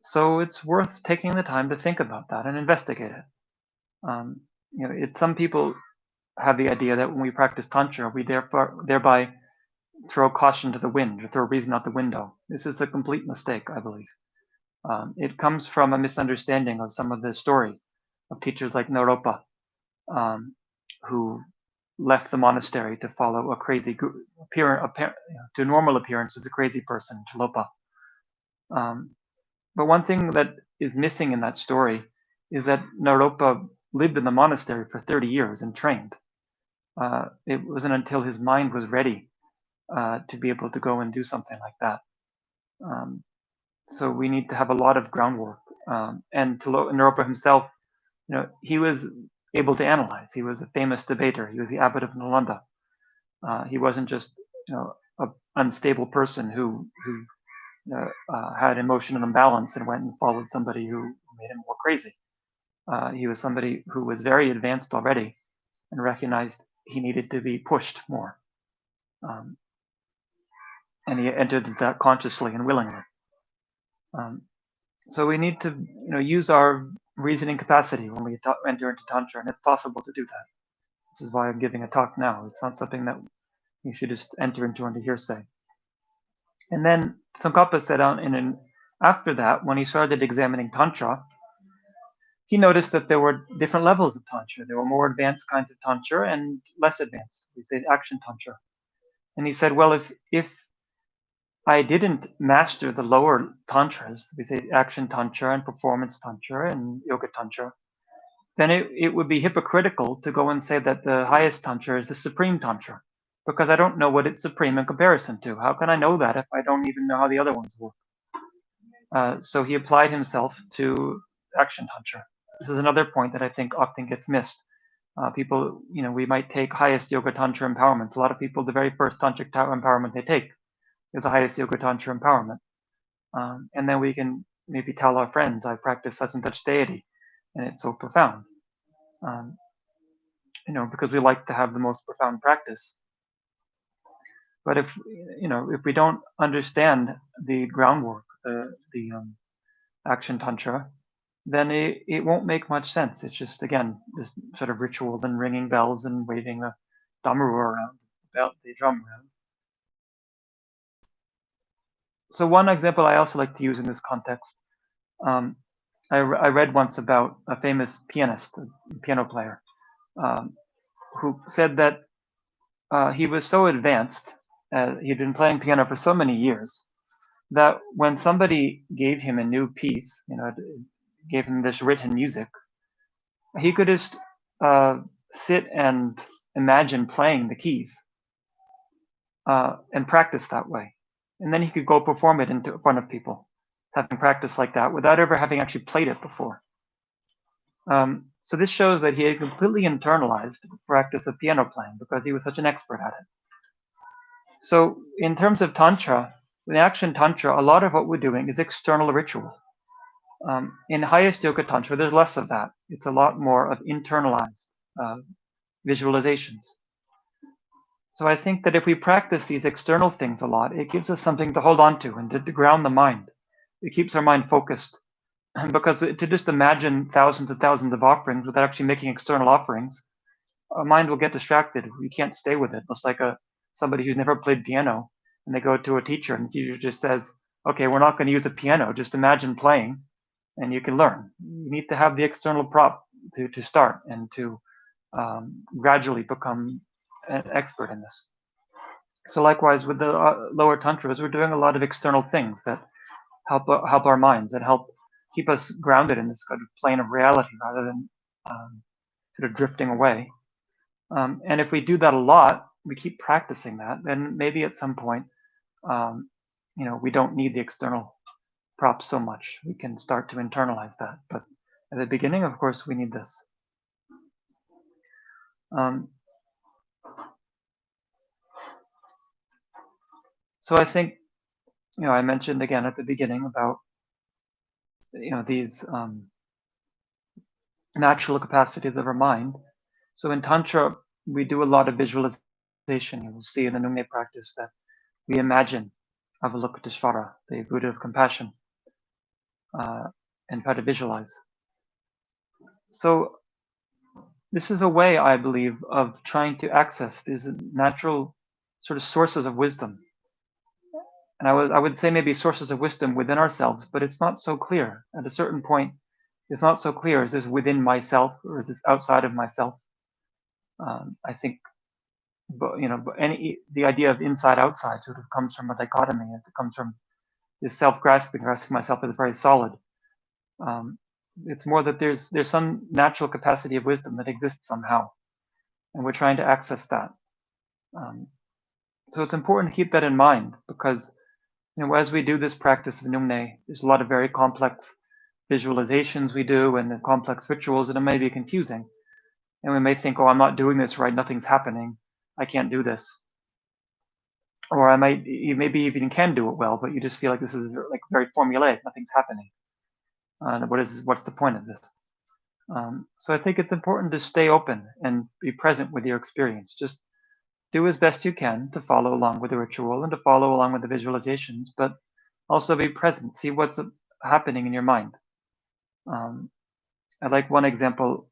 So it's worth taking the time to think about that and investigate it. Some people have the idea that when we practice tantra, we thereby throw caution to the wind or throw reason out the window. This is a complete mistake, I believe. It comes from a misunderstanding of some of the stories of teachers like Naropa, who left the monastery to follow a crazy to normal appearance as a crazy person, Talopa. But one thing that is missing in that story is that Naropa lived in the monastery for 30 years and trained. It wasn't until his mind was ready to be able to go and do something like that. So we need to have a lot of groundwork. And Naropa himself, he was able to analyze. He was a famous debater. He was the abbot of Nalanda. He wasn't just an unstable person who had emotional imbalance and went and followed somebody who made him more crazy. He was somebody who was very advanced already and recognized he needed to be pushed more. And he entered into that consciously and willingly. So we need to use our reasoning capacity when we enter into Tantra, and it's possible to do that. This is why I'm giving a talk now. It's not something that you should just enter into under hearsay. And then Tsongkhapa said after that, when he started examining Tantra, he noticed that there were different levels of Tantra. There were more advanced kinds of Tantra and less advanced. We say action Tantra. And he said, well, if I didn't master the lower Tantras, we say action Tantra and performance Tantra and Yoga Tantra, then it would be hypocritical to go and say that the highest Tantra is the supreme Tantra, because I don't know what it's supreme in comparison to. How can I know that if I don't even know how the other ones work? So he applied himself to action Tantra. This is another point that I think often gets missed. People, we might take highest Yoga Tantra empowerments. A lot of people, the very first Tantric empowerment they take is the highest Yoga Tantra empowerment. And then we can maybe tell our friends, I practice such and such deity, and it's so profound. Because we like to have the most profound practice. But if we don't understand the groundwork, the action Tantra, then it won't make much sense. It's just, again, this sort of ritual and ringing bells and waving the damaru around, the drum around. So one example I also like to use in this context, I read once about a famous pianist, a piano player, who said that he was so advanced, he'd been playing piano for so many years, that when somebody gave him a new piece, gave him this written music, he could just sit and imagine playing the keys and practice that way. And then he could go perform it in front of people, having practiced like that without ever having actually played it before. So this shows that he had completely internalized the practice of piano playing because he was such an expert at it. So in terms of Tantra, in action Tantra, a lot of what we're doing is external ritual. In highest Yoga Tantra, there's less of that. It's a lot more of internalized visualizations. So I think that if we practice these external things a lot, it gives us something to hold on to and to ground the mind. It keeps our mind focused. Because to just imagine thousands and thousands of offerings without actually making external offerings, our mind will get distracted. We can't stay with it. It's like somebody who's never played piano, and they go to a teacher, and the teacher just says, "Okay, we're not going to use a piano. Just imagine playing, and you can learn." You need to have the external prop to start and to gradually become an expert in this. So likewise with the lower tantras, we're doing a lot of external things that help our minds, that help keep us grounded in this kind of plane of reality rather than sort of drifting away. And if we do that a lot, we keep practicing that, then maybe at some point, we don't need the external props so much. We can start to internalize that. But at the beginning, of course, we need this. So I think, I mentioned again at the beginning about, these natural capacities of our mind. So in Tantra, we do a lot of visualization. You will see in the Nyung Nä practice that we imagine Avalokiteshvara, the Buddha of compassion, and try to visualize. So this is a way, I believe, of trying to access these natural sort of sources of wisdom. And I would say maybe sources of wisdom within ourselves, but it's not so clear. At a certain point, it's not so clear. Is this within myself or is this outside of myself? I think, but the idea of inside outside sort of comes from a dichotomy. It comes from this self-grasping, grasping myself as very solid. It's more that there's some natural capacity of wisdom that exists somehow, and we're trying to access that. So it's important to keep that in mind because, as we do this practice of Nyung Nä, there's a lot of very complex visualizations we do and the complex rituals, and it may be confusing. And we may think, oh, I'm not doing this right, nothing's happening, I can't do this. Or you maybe even can do it well, but you just feel like this is like very formulaic, nothing's happening. What's the point of this? So I think it's important to stay open and be present with your experience. Just do as best you can to follow along with the ritual and to follow along with the visualizations, but also be present, see what's happening in your mind. I like one example.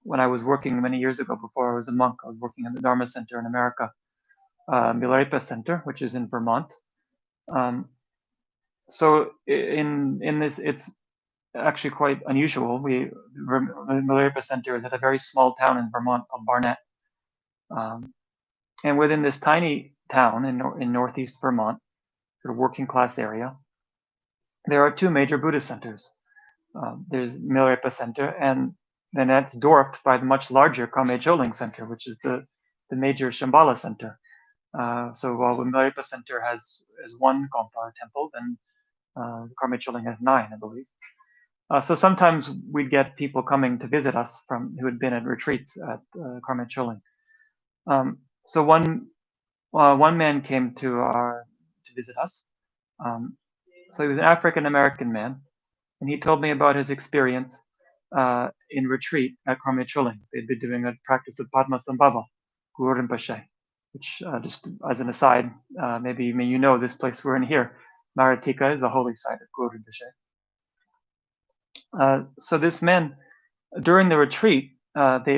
When I was working many years ago, before I was a monk, I was working in the Dharma Center in America, Milarepa Center, which is in Vermont. So in this, it's actually quite unusual. Milarepa Center is at a very small town in Vermont called Barnet. And within this tiny town in northeast Vermont, sort of working class area, there are two major Buddhist centers. There's Milarepa Center, and then that's dwarfed by the much larger Kame Choling Center, which is the major Shambhala Center. So while the Milarepa Center has one Gompa temple, then Kame Choling has 9, I believe. So sometimes we'd get people coming to visit us who had been at retreats at Kame Choling. So one man came to visit us. So he was an African American man, and he told me about his experience in retreat at Kame Choling. They'd been doing a practice of Padmasambhava, Guru Rinpoche, which just as an aside, maybe this place we're in here, Maratika is a holy site of Guru Rinpoche. So this man, during the retreat, because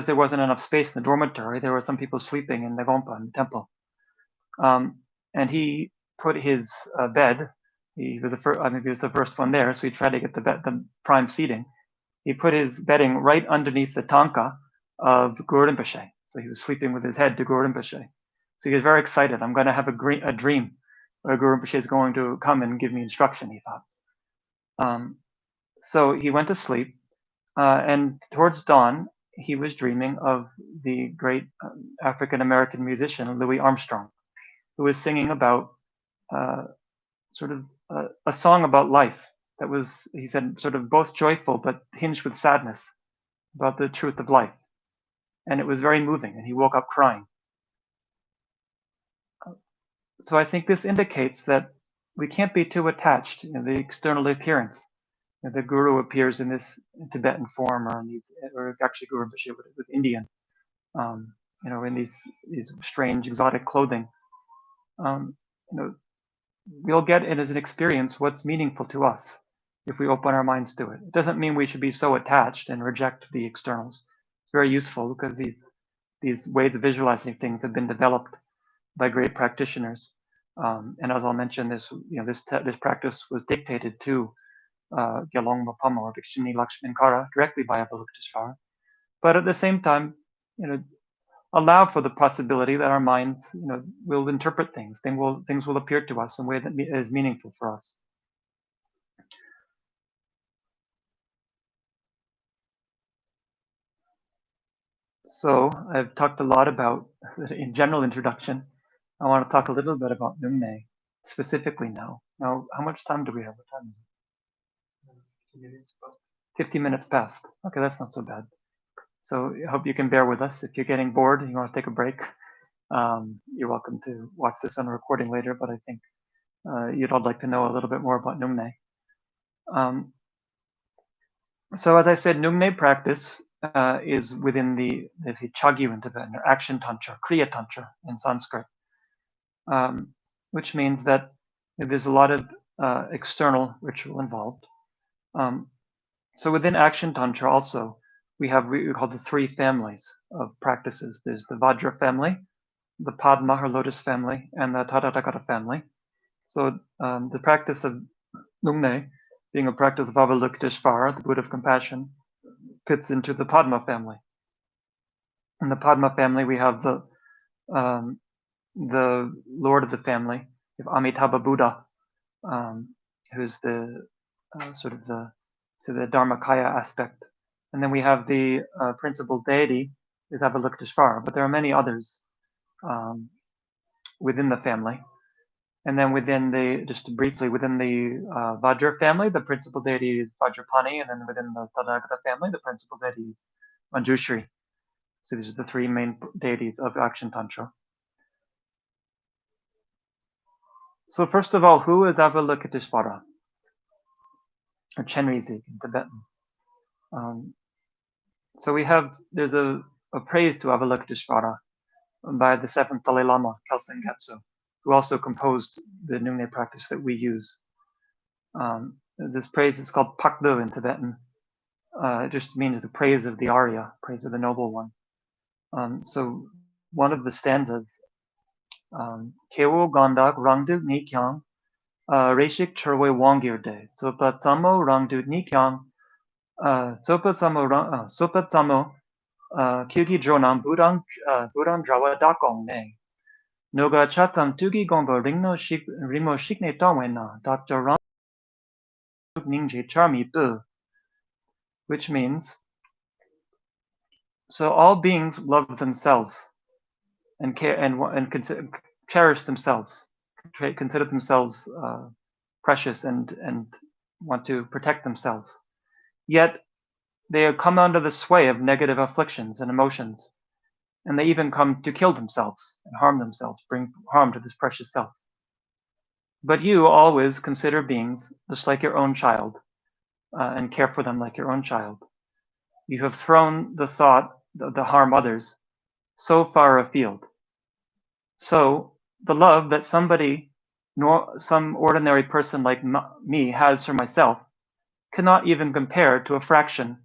there wasn't enough space in the dormitory, there were some people sleeping in the Gompa in the temple. And he put his bed, he was the first one there, so he tried to get the prime seating. He put his bedding right underneath the tanka of Guru Rinpoche. So he was sleeping with his head to Guru Rinpoche. So he was very excited. I'm going to have a dream where Guru Rinpoche is going to come and give me instruction, he thought. So he went to sleep, and towards dawn, he was dreaming of the great African American musician Louis Armstrong, who was singing about sort of a song about life that was, he said, sort of both joyful but hinged with sadness about the truth of life. And it was very moving, and he woke up crying. So I think this indicates that we can't be too attached to the external appearance. The guru appears in this Tibetan form, or actually Guru Rinpoche was Indian. in these strange exotic clothing. We'll get it as an experience what's meaningful to us if we open our minds to it. It doesn't mean we should be so attached and reject the externals. It's very useful because these ways of visualizing things have been developed by great practitioners. And as I'll mention, this practice was dictated to Gyalong Mapama or Vikshini Lakshminkara directly by Avalokiteshvara. But at the same time, allow for the possibility that our minds, will interpret things. Things will appear to us in a way that is meaningful for us. So I've talked a lot about, in general introduction, I want to talk a little bit about Nyung Nä specifically now. Now, how much time do we have? What time is it? 50 minutes past. Okay, that's not so bad. So I hope you can bear with us. If you're getting bored and you want to take a break, you're welcome to watch this on a recording later, but I think you'd all like to know a little bit more about Nyung Nä. So as I said, Nyung Nä practice is within the Chagyu in Tibetan, or action tantra, Kriya tantra in Sanskrit, which means that there's a lot of external ritual involved. So within action tantra also, we have what we call the three families of practices. There's the Vajra family, the Padma or lotus family, and the Tathagata family. So the practice of Nyung Nä, being a practice of Avalokiteshvara, the Buddha of compassion, fits into the Padma family. In the Padma family, we have the lord of the family, Amitabha Buddha, who's the sort of the Dharmakaya aspect. And then we have the principal deity is Avalokiteshvara, but there are many others within the family. And then within the Vajra family, the principal deity is Vajrapani, and then within the Tathagata family, the principal deity is Manjushri. So these are the three main deities of Action Tantra. So first of all, who is Avalokiteshvara? Or Chenrezig in Tibetan. So there's a praise to Avalokiteshvara by the seventh Dalai Lama, Kelsang Getso, who also composed the Nyung Nä practice that we use. This praise is called Pakdo in Tibetan. It just means the praise of the Arya, praise of the noble one. So one of the stanzas, Kewo Gandak Rangdu Nikyang, Reshik Churwe Wangirde, Tsopa Tsamo Rangdu Nikyang, Tsopa Tsamo Kyugi Dronam Budang Drawa Dakong Ne. Noga Chatam Tugi Gomba Rimo Shikne Tawena, Dr. Ram Ningje Charmi Bu, which means, so all beings love themselves and care and cherish themselves, consider themselves precious and want to protect themselves. Yet they come under the sway of negative afflictions and emotions, and they even come to kill themselves and harm themselves, bring harm to this precious self. But you always consider beings just like your own child and care for them like your own child. You have thrown the thought to harm others so far afield. So the love that some ordinary person like me has for myself cannot even compare to a fraction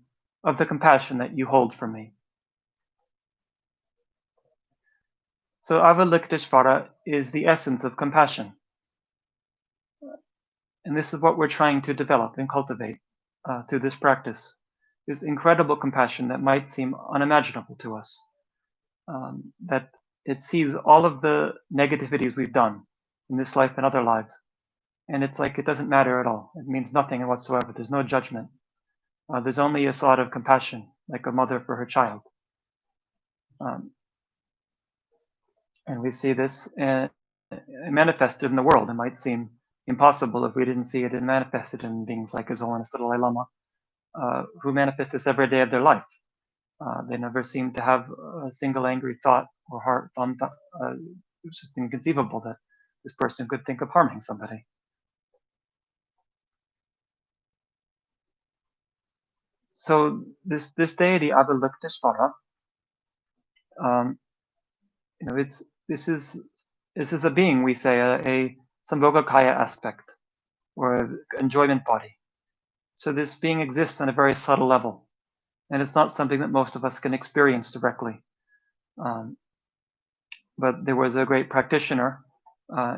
of the compassion that you hold for me. So Avalokiteshvara is the essence of compassion. And this is what we're trying to develop and cultivate through this practice. This incredible compassion that might seem unimaginable to us. That it sees all of the negativities we've done in this life and other lives. And it's like it doesn't matter at all. It means nothing whatsoever. There's no judgment. There's only a thought of compassion, like a mother for her child. And we see this manifested in the world. It might seem impossible if we didn't see it manifested in beings like His Holiness the Dalai Lama, who manifest this every day of their life. They never seem to have a single angry thought or heart. It's just inconceivable that this person could think of harming somebody. So this deity Avalokiteshvara This is a being, we say, a Sambhogakaya aspect, or enjoyment body. So this being exists on a very subtle level, and it's not something that most of us can experience directly. But there was a great practitioner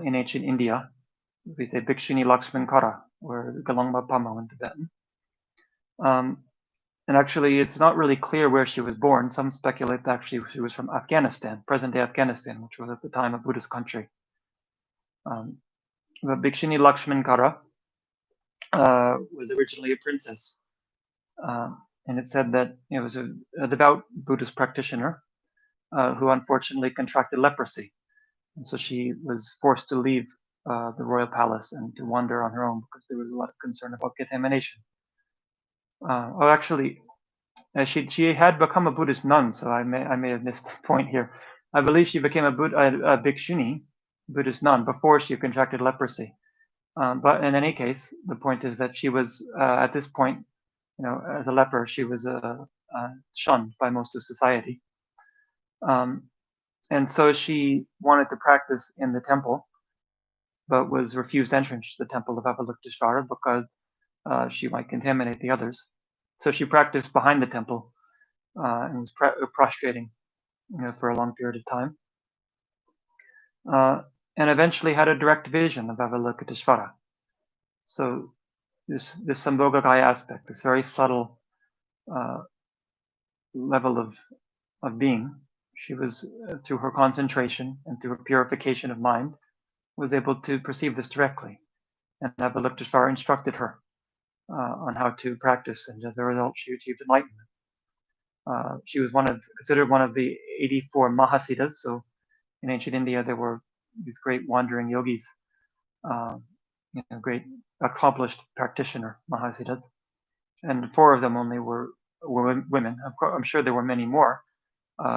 in ancient India, we say Bhikshuni Lakshmankara, or Galangma Pamo in Tibetan. And actually, it's not really clear where she was born. Some speculate that actually she was from Afghanistan, present-day Afghanistan, which was at the time a Buddhist country. But Bhikshuni Lakshmankara was originally a princess. And it said that it was a devout Buddhist practitioner who unfortunately contracted leprosy. And so she was forced to leave the royal palace and to wander on her own because there was a lot of concern about contamination. Actually, she had become a Buddhist nun, so I may have missed the point here. I believe she became a Bhikshuni, Buddhist nun, before she contracted leprosy. But in any case, the point is that she was at this point, as a leper, she was shunned by most of society. And so she wanted to practice in the temple, but was refused entrance to the temple of Avalokiteshvara because she might contaminate the others. So she practiced behind the temple and was prostrating for a long period of time. And eventually had a direct vision of Avalokiteshvara. So this Sambhogakaya aspect, this very subtle level of being, she was, through her concentration and through her purification of mind, was able to perceive this directly. And Avalokiteshvara instructed her on how to practice, and as a result, she achieved enlightenment. She was considered one of the 84 Mahasiddhas. So in ancient India, there were these great wandering yogis, great accomplished practitioner Mahasiddhas, and 4 of them only were women. I'm sure there were many more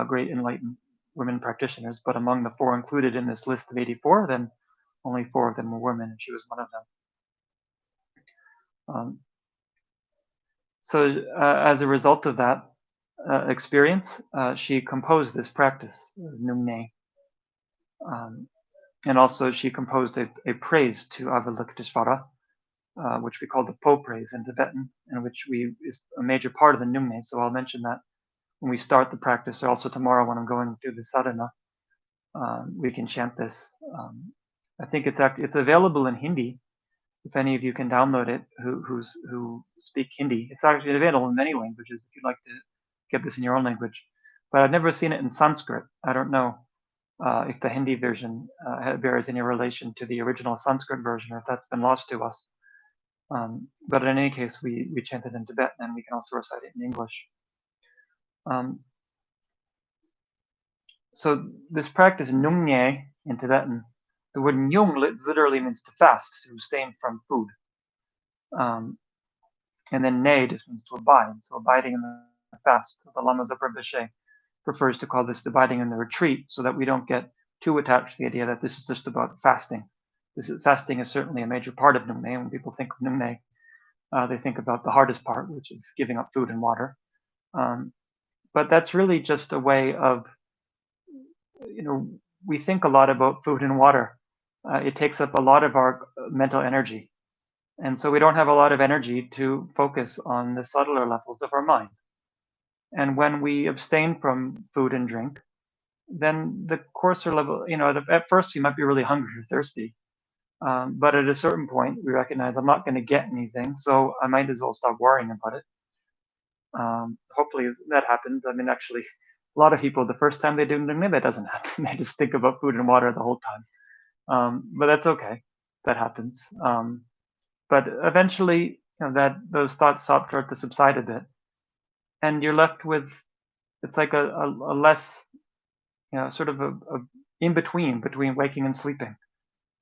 great enlightened women practitioners, but among the 4 included in this list of 84, then only 4 of them were women, and she was one of them. So as a result of that experience, she composed this practice, Nyung Nä. And also she composed a praise to Avalokiteshvara, which we call the Po praise in Tibetan, and which is a major part of the Nyung Nä. So I'll mention that when we start the practice, or also tomorrow when I'm going through the sadhana, we can chant this. I think it's available in Hindi. If any of you can download it, who speak Hindi, it's actually available in many languages if you'd like to get this in your own language. But I've never seen it in Sanskrit. I don't know if the Hindi version bears any relation to the original Sanskrit version, or if that's been lost to us. But in any case, we chant it in Tibetan, and we can also recite it in English. So this practice, Nyung Nä, in Tibetan, the word Nyung literally means to fast, to abstain from food. And then Nä just means to abide. So abiding in the fast. The Lama Zopa Rinpoche prefers to call this abiding in the retreat, so that we don't get too attached to the idea that this is just about fasting. Fasting is certainly a major part of Nyung Nä. When people think of Nyung Nä, they think about the hardest part, which is giving up food and water. But that's really just a way of, we think a lot about food and water. It takes up a lot of our mental energy. And so we don't have a lot of energy to focus on the subtler levels of our mind. And when we abstain from food and drink, then the coarser level, at first you might be really hungry or thirsty. But at a certain point, we recognize I'm not going to get anything, so I might as well stop worrying about it. Hopefully that happens. I mean, actually, a lot of people, the first time they do Nyung Nä, that doesn't happen. They just think about food and water the whole time. But that's okay. That happens. But eventually, that those thoughts start to subside a bit, and you're left with, it's like a less, sort of a in between waking and sleeping.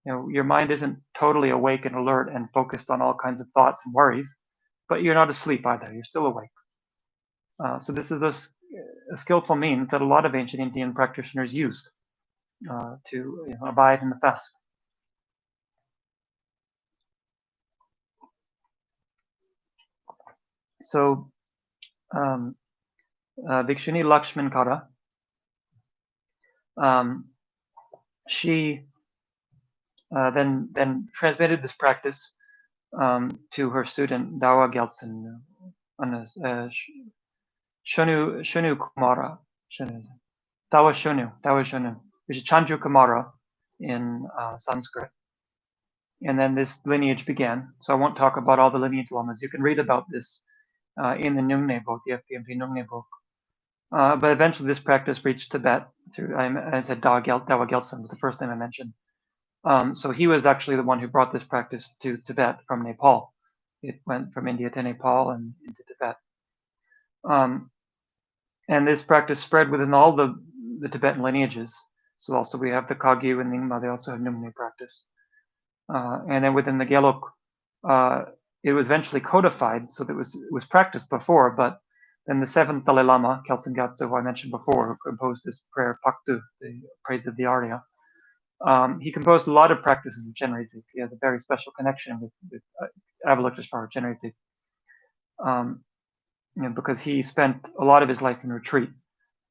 Your mind isn't totally awake and alert and focused on all kinds of thoughts and worries, but you're not asleep either. You're still awake. So this is a skillful means that a lot of ancient Indian practitioners used to abide in the fast. So Bhikshuni Lakshmankara She then transmitted this practice to her student Dawa Gyaltsen Shonu Kumara, Dawa Shonu, which is Chanju Kumara in Sanskrit. And then this lineage began. So I won't talk about all the lineage lamas. You can read about this in the Nyung Nä book, the FPMP Nyung Nä book. But eventually this practice reached Tibet through, I said Dawa Gyaltsen was the first name I mentioned. So he was actually the one who brought this practice to Tibet from Nepal. It went from India to Nepal and into Tibet. And this practice spread within all the Tibetan lineages. So also we have the Kagyu and Nyingma, they also have Nyungne practice. And then within the Geluk, it was eventually codified, so that it was practiced before, but then the seventh Dalai Lama, Kelsang Gyatso, who I mentioned before, who composed this prayer Paktu, the praise of the Arya, he composed a lot of practices of Chenrezig. He has a very special connection with Avalokiteshvara Chenrezig, because he spent a lot of his life in retreat.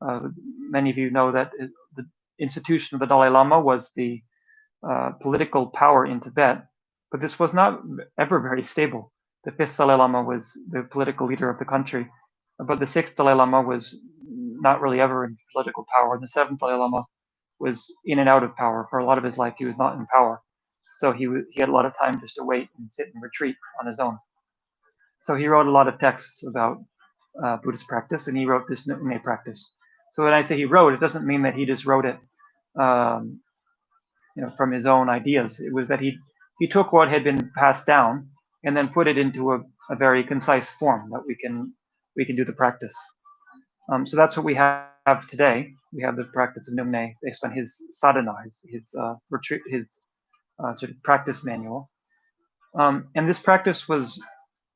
Many of you know that the institution of the Dalai Lama was the political power in Tibet, but this was not ever very stable. The fifth Dalai Lama was the political leader of the country, but the sixth Dalai Lama was not really ever in political power. And the seventh Dalai Lama was in and out of power. For a lot of his life, he was not in power. So he had a lot of time just to wait and sit and retreat on his own. So he wrote a lot of texts about Buddhist practice, and he wrote this Nyungne practice. So when I say he wrote, it doesn't mean that he just wrote it from his own ideas. It was that he took what had been passed down and then put it into a very concise form that we can do the practice. So that's what we have today. We have the practice of Nyung Nä based on his sadhana, his retreat, his sort of practice manual. And this practice was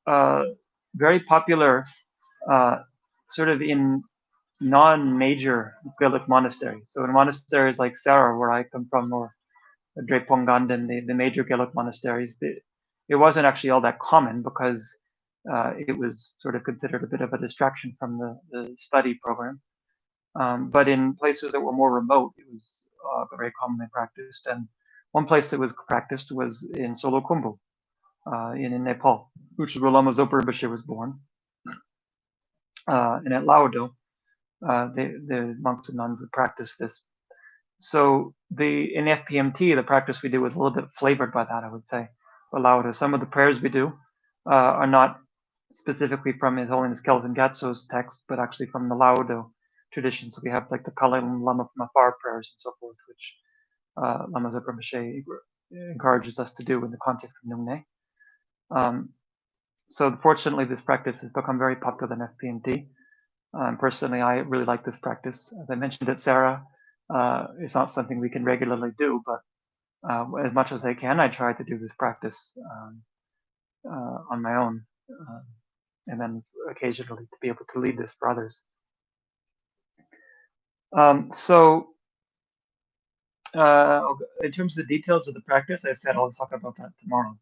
very popular sort of in non-major Gaelic monasteries. So in monasteries like Sara, where I come from, or Dreponganden, the major Gaelic monasteries, it wasn't actually all that common because it was sort of considered a bit of a distraction from the study program. But in places that were more remote, it was very commonly practiced. And one place that was practiced was in Solokhumbu, in Nepal, which is where Lama Zopa Rinpoche was born. And at Laudo, the monks and nuns would practice this. So in FPMT, the practice we do is a little bit flavored by that, I would say. Laudo, some of the prayers we do are not specifically from His Holiness Kelsang Gyatso's text, but actually from the Laudo tradition. So we have like the Kalim Lama from afar prayers and so forth, which Lama Zopa Rinpoche encourages us to do in the context of Nyung Nä. So fortunately, this practice has become very popular in FPMT. Personally, I really like this practice. As I mentioned at Sarah, it's not something we can regularly do, but as much as I can, I try to do this practice on my own, and then occasionally to be able to lead this for others. So in terms of the details of the practice, I said I'll talk about that tomorrow.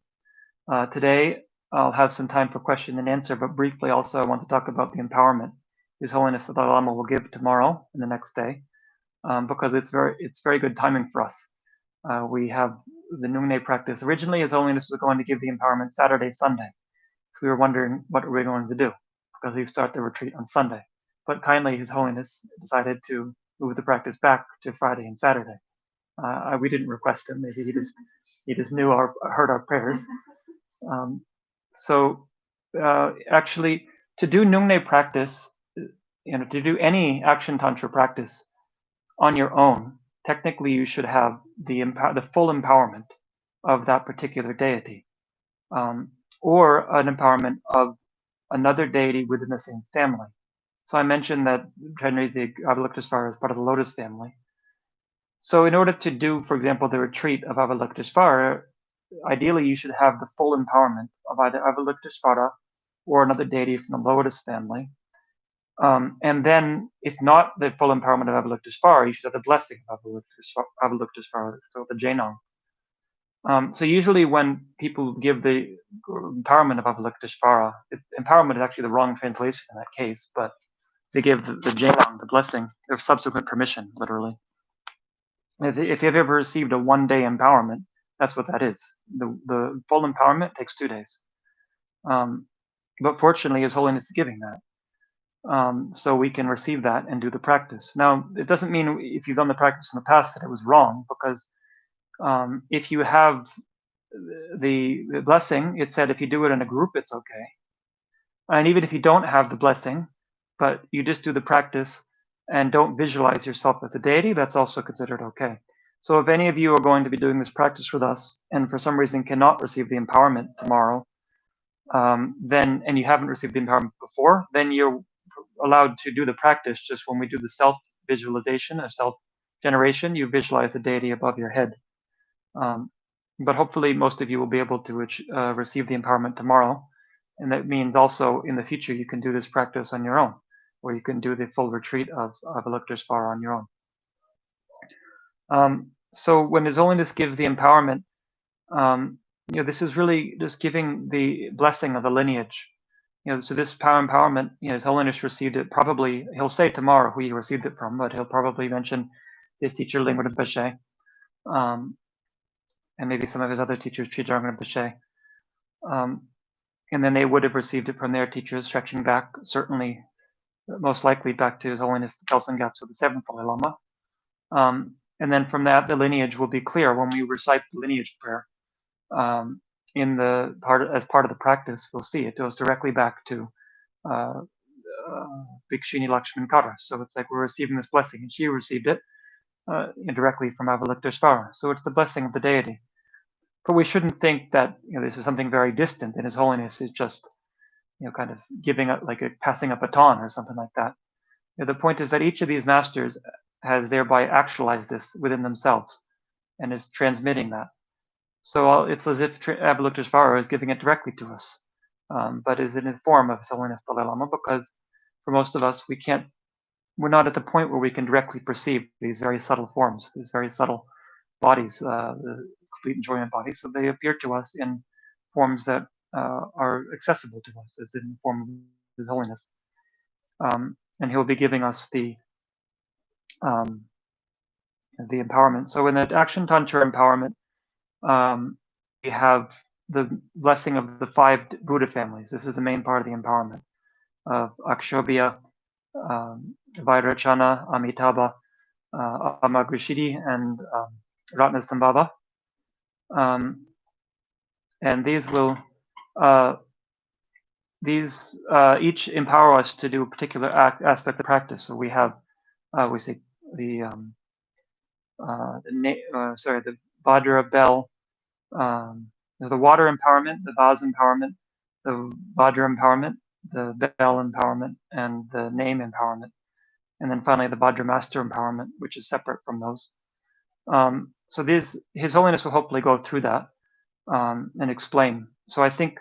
Today, I'll have some time for question and answer, but briefly also I want to talk about the empowerment His Holiness the Dalai Lama will give tomorrow and the next day, because it's very good timing for us. We have the Nyung Nä practice. Originally, His Holiness was going to give the empowerment Saturday, Sunday. So we were wondering what we were going to do because we start the retreat on Sunday. But kindly, His Holiness decided to move the practice back to Friday and Saturday. We didn't request him. Maybe he just knew heard our prayers. So actually, to do Nyung Nä practice, to do any action tantra practice on your own, technically you should have the full empowerment of that particular deity, or an empowerment of another deity within the same family. So I mentioned that Chenrezig Avalokiteshvara is part of the Lotus family. So in order to do, for example, the retreat of Avalokiteshvara, ideally you should have the full empowerment of either Avalokiteshvara or another deity from the Lotus family. And then, if not the full empowerment of Avalokiteshvara, you should have the blessing of Avalokiteshvara, so the Jainam. So usually when people give the empowerment of Avalokiteshvara, empowerment is actually the wrong translation in that case, but they give the Jainam, the blessing, their subsequent permission, literally. If you've ever received a one-day empowerment, that's what that is. The full empowerment takes 2 days. But fortunately, His Holiness is giving that. So we can receive that and do the practice. Now, it doesn't mean if you've done the practice in the past that it was wrong, because if you have the blessing, it said if you do it in a group, it's okay. And even if you don't have the blessing, but you just do the practice and don't visualize yourself as a deity, that's also considered okay. So if any of you are going to be doing this practice with us and for some reason cannot receive the empowerment tomorrow, then, and you haven't received the empowerment before, then you're allowed to do the practice. Just when we do the self visualization or self generation, you visualize the deity above your head. But hopefully most of you will be able to receive the empowerment tomorrow. And that means also in the future, you can do this practice on your own, or you can do the full retreat of Avalokiteshvara on your own. So when His Holiness gives the empowerment, this is really just giving the blessing of the lineage. So this power empowerment, His Holiness received it probably, he'll say tomorrow who he received it from, but he'll probably mention his teacher, Nyung Nä, and maybe some of his other teachers, Chidang Rinpoche. And then they would have received it from their teachers, stretching back, certainly, most likely back to His Holiness Kelsang Gyatso, the 7th Dalai Lama. And then from that, the lineage will be clear when we recite the lineage prayer. In the as part of the practice, we'll see it goes directly back to Bhikshuni Lakshmankara. So it's like we're receiving this blessing, and she received it indirectly from Avalokiteshvara. So it's the blessing of the deity. But we shouldn't think that this is something very distant, and His Holiness is just kind of giving up, like passing a baton or something like that. The point is that each of these masters has thereby actualized this within themselves and is transmitting that. So it's as if Avalokiteshvara is giving it directly to us, but is in the form of His Holiness Dalai Lama, because for most of us, we're not at the point where we can directly perceive these very subtle forms, these very subtle bodies, the complete enjoyment bodies. So they appear to us in forms that are accessible to us, as in the form of His Holiness. And He'll be giving us the empowerment. So in the Action Tantra empowerment, we have the blessing of the 5 Buddha families. This is the main part of the empowerment of Akshobhya, Vairocana, Amitabha, Amagrishiti, and Ratnasambhava. And these will each empower us to do a particular aspect of practice. So we have we say the Vajra bell, the water empowerment, the vase empowerment, the Vajra empowerment, the bell empowerment, and the name empowerment. And then finally the Vajra master empowerment, which is separate from those. So His Holiness will hopefully go through that and explain. So I think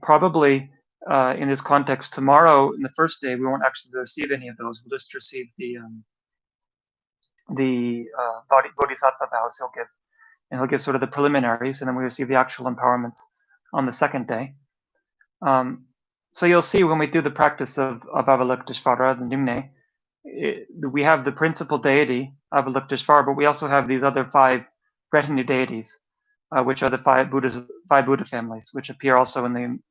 probably in this context, tomorrow, in the first day, we won't actually receive any of those. We'll just receive the Bodhisattva vows He'll give. And He'll give sort of the preliminaries, and then we receive the actual empowerments on the second day. So you'll see when we do the practice of Avalokiteshvara, the Nyung Nä, we have the principal deity, Avalokiteshvara, but we also have these other 5 retinue deities, which are the 5 Buddha families, which appear also in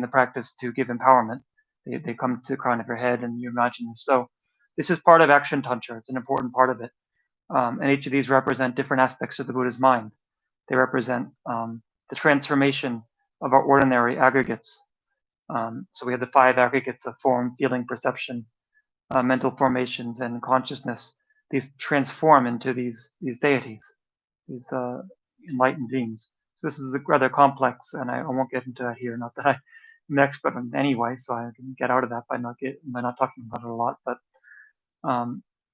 the practice to give empowerment. They come to the crown of your head, and you imagine this. So this is part of Action Tantra. It's an important part of it. And each of these represent different aspects of the Buddha's mind. They represent the transformation of our ordinary aggregates. So we have the 5 aggregates of form, feeling, perception, mental formations, and consciousness. These transform into these deities, these enlightened beings. So this is rather complex, and I won't get into that here. Not that I'm an expert on it anyway, so I can get out of that by not talking about it a lot. But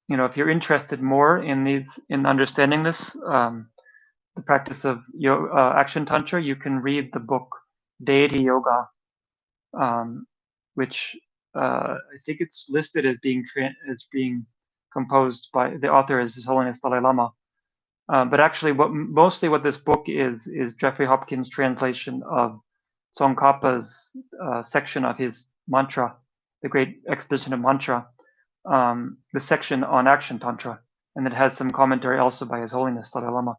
if you're interested more in understanding this, the practice of Action Tantra, you can read the book Deity Yoga, which I think it's listed as being composed by the author is His Holiness Dalai Lama. But actually, what this book is Jeffrey Hopkins' translation of Tsongkhapa's section of his mantra, the Great Exposition of Mantra, the section on Action Tantra. and it has some commentary also by His Holiness Dalai Lama.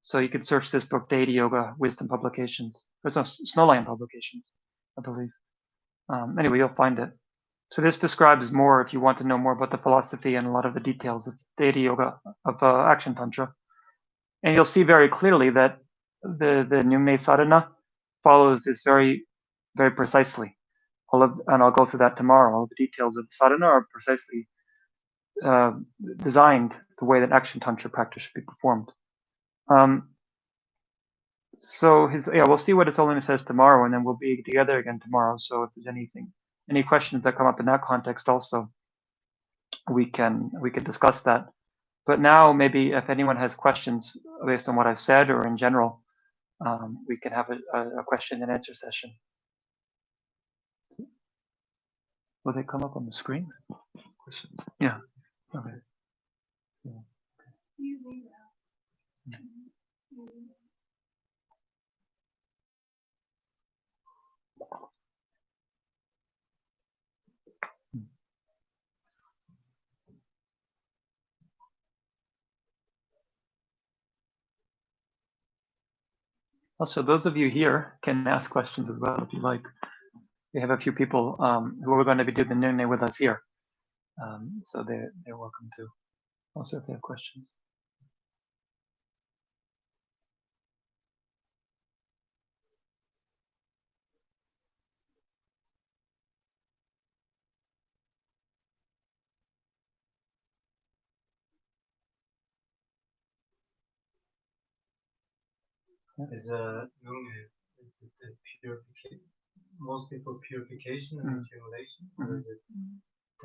So you can search this book, Deity Yoga Wisdom Publications. There's no Snowline Publications, I believe. Anyway, you'll find it. So this describes more, if you want to know more about the philosophy and a lot of the details of Deity Yoga, of Action Tantra. And you'll see very clearly that the Nyung Nä sadhana follows this very, very precisely. And I'll go through that tomorrow. All the details of the sadhana are precisely designed the way that Action Tantra practice should be performed. So we'll see what His Holiness says tomorrow, and then we'll be together again tomorrow. So if there's any questions that come up in that context, also we can discuss that. But now, maybe if anyone has questions based on what I've said or in general, we can have a question and answer session. Will they come up on the screen? Questions? Yeah. Okay. Yeah. Also, those of you here can ask questions as well if you like. We have a few people who are going to be doing the Nyungne with us here, so they're welcome to. Also, if they have questions. Is Nyungne, is it the purification, mostly for purification and accumulation, or is it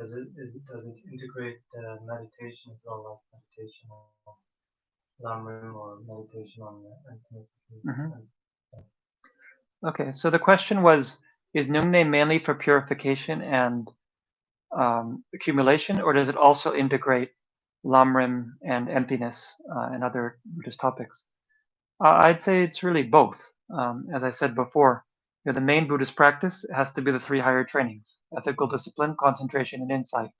does it integrate meditation as well, like meditation on Lamrim or meditation on emptiness? Okay, so the question was: is Nyungne mainly for purification and accumulation, or does it also integrate Lamrim and emptiness and other Buddhist topics? I'd say it's really both. As I said before, the main Buddhist practice has to be the three higher trainings: ethical discipline, concentration, and insight.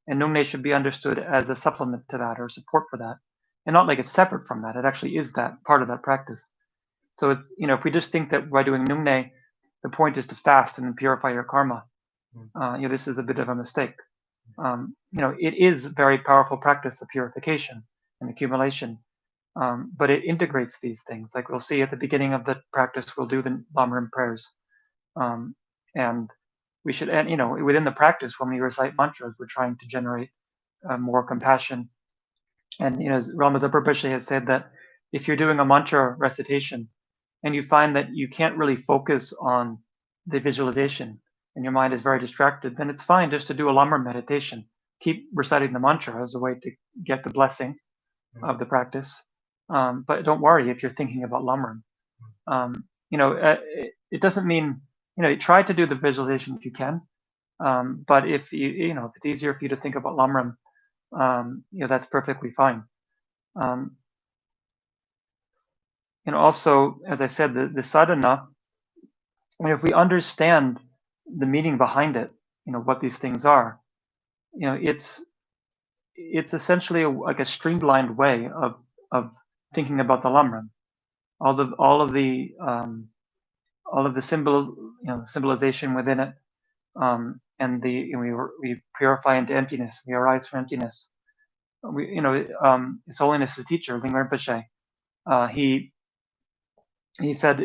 And Nyungne should be understood as a supplement to that or support for that, and not like it's separate from that. It actually is that part of that practice. So it's, if we just think that by doing Nyungne, the point is to fast and purify your karma, this is a bit of a mistake. It is a very powerful practice of purification and accumulation. But it integrates these things. Like we'll see at the beginning of the practice, we'll do the Lamrim prayers. And we should, and within the practice, when we recite mantras, we're trying to generate more compassion. And as Ramaza Rinpoche has said, that if you're doing a mantra recitation and you find that you can't really focus on the visualization and your mind is very distracted, then it's fine just to do a Lamrim meditation. Keep reciting the mantra as a way to get the blessing of the practice. But don't worry if you're thinking about Lamrim. It doesn't mean, try to do the visualization if you can. But if if it's easier for you to think about Lamrim, that's perfectly fine. Also, as I said, the sadhana, if we understand the meaning behind it, what these things are, it's essentially like a streamlined way of thinking about the Lamrim. All of the symbols, symbolization within it, and we purify into emptiness. We arise from emptiness. His Holiness the teacher, Ling Rinpoche, he said,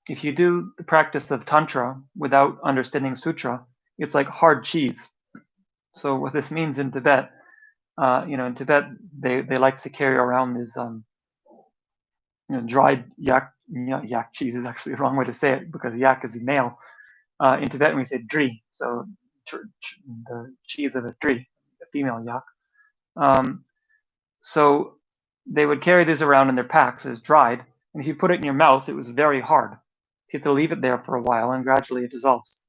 if you do the practice of tantra without understanding sutra, it's like hard cheese. So what this means in Tibet, in Tibet they like to carry around this dried yak cheese is actually the wrong way to say it because yak is a male. In Tibet we say dri, so the cheese of a dri, a female yak. So they would carry this around in their packs as dried, and if you put it in your mouth, it was very hard. You have to leave it there for a while, and gradually it dissolves.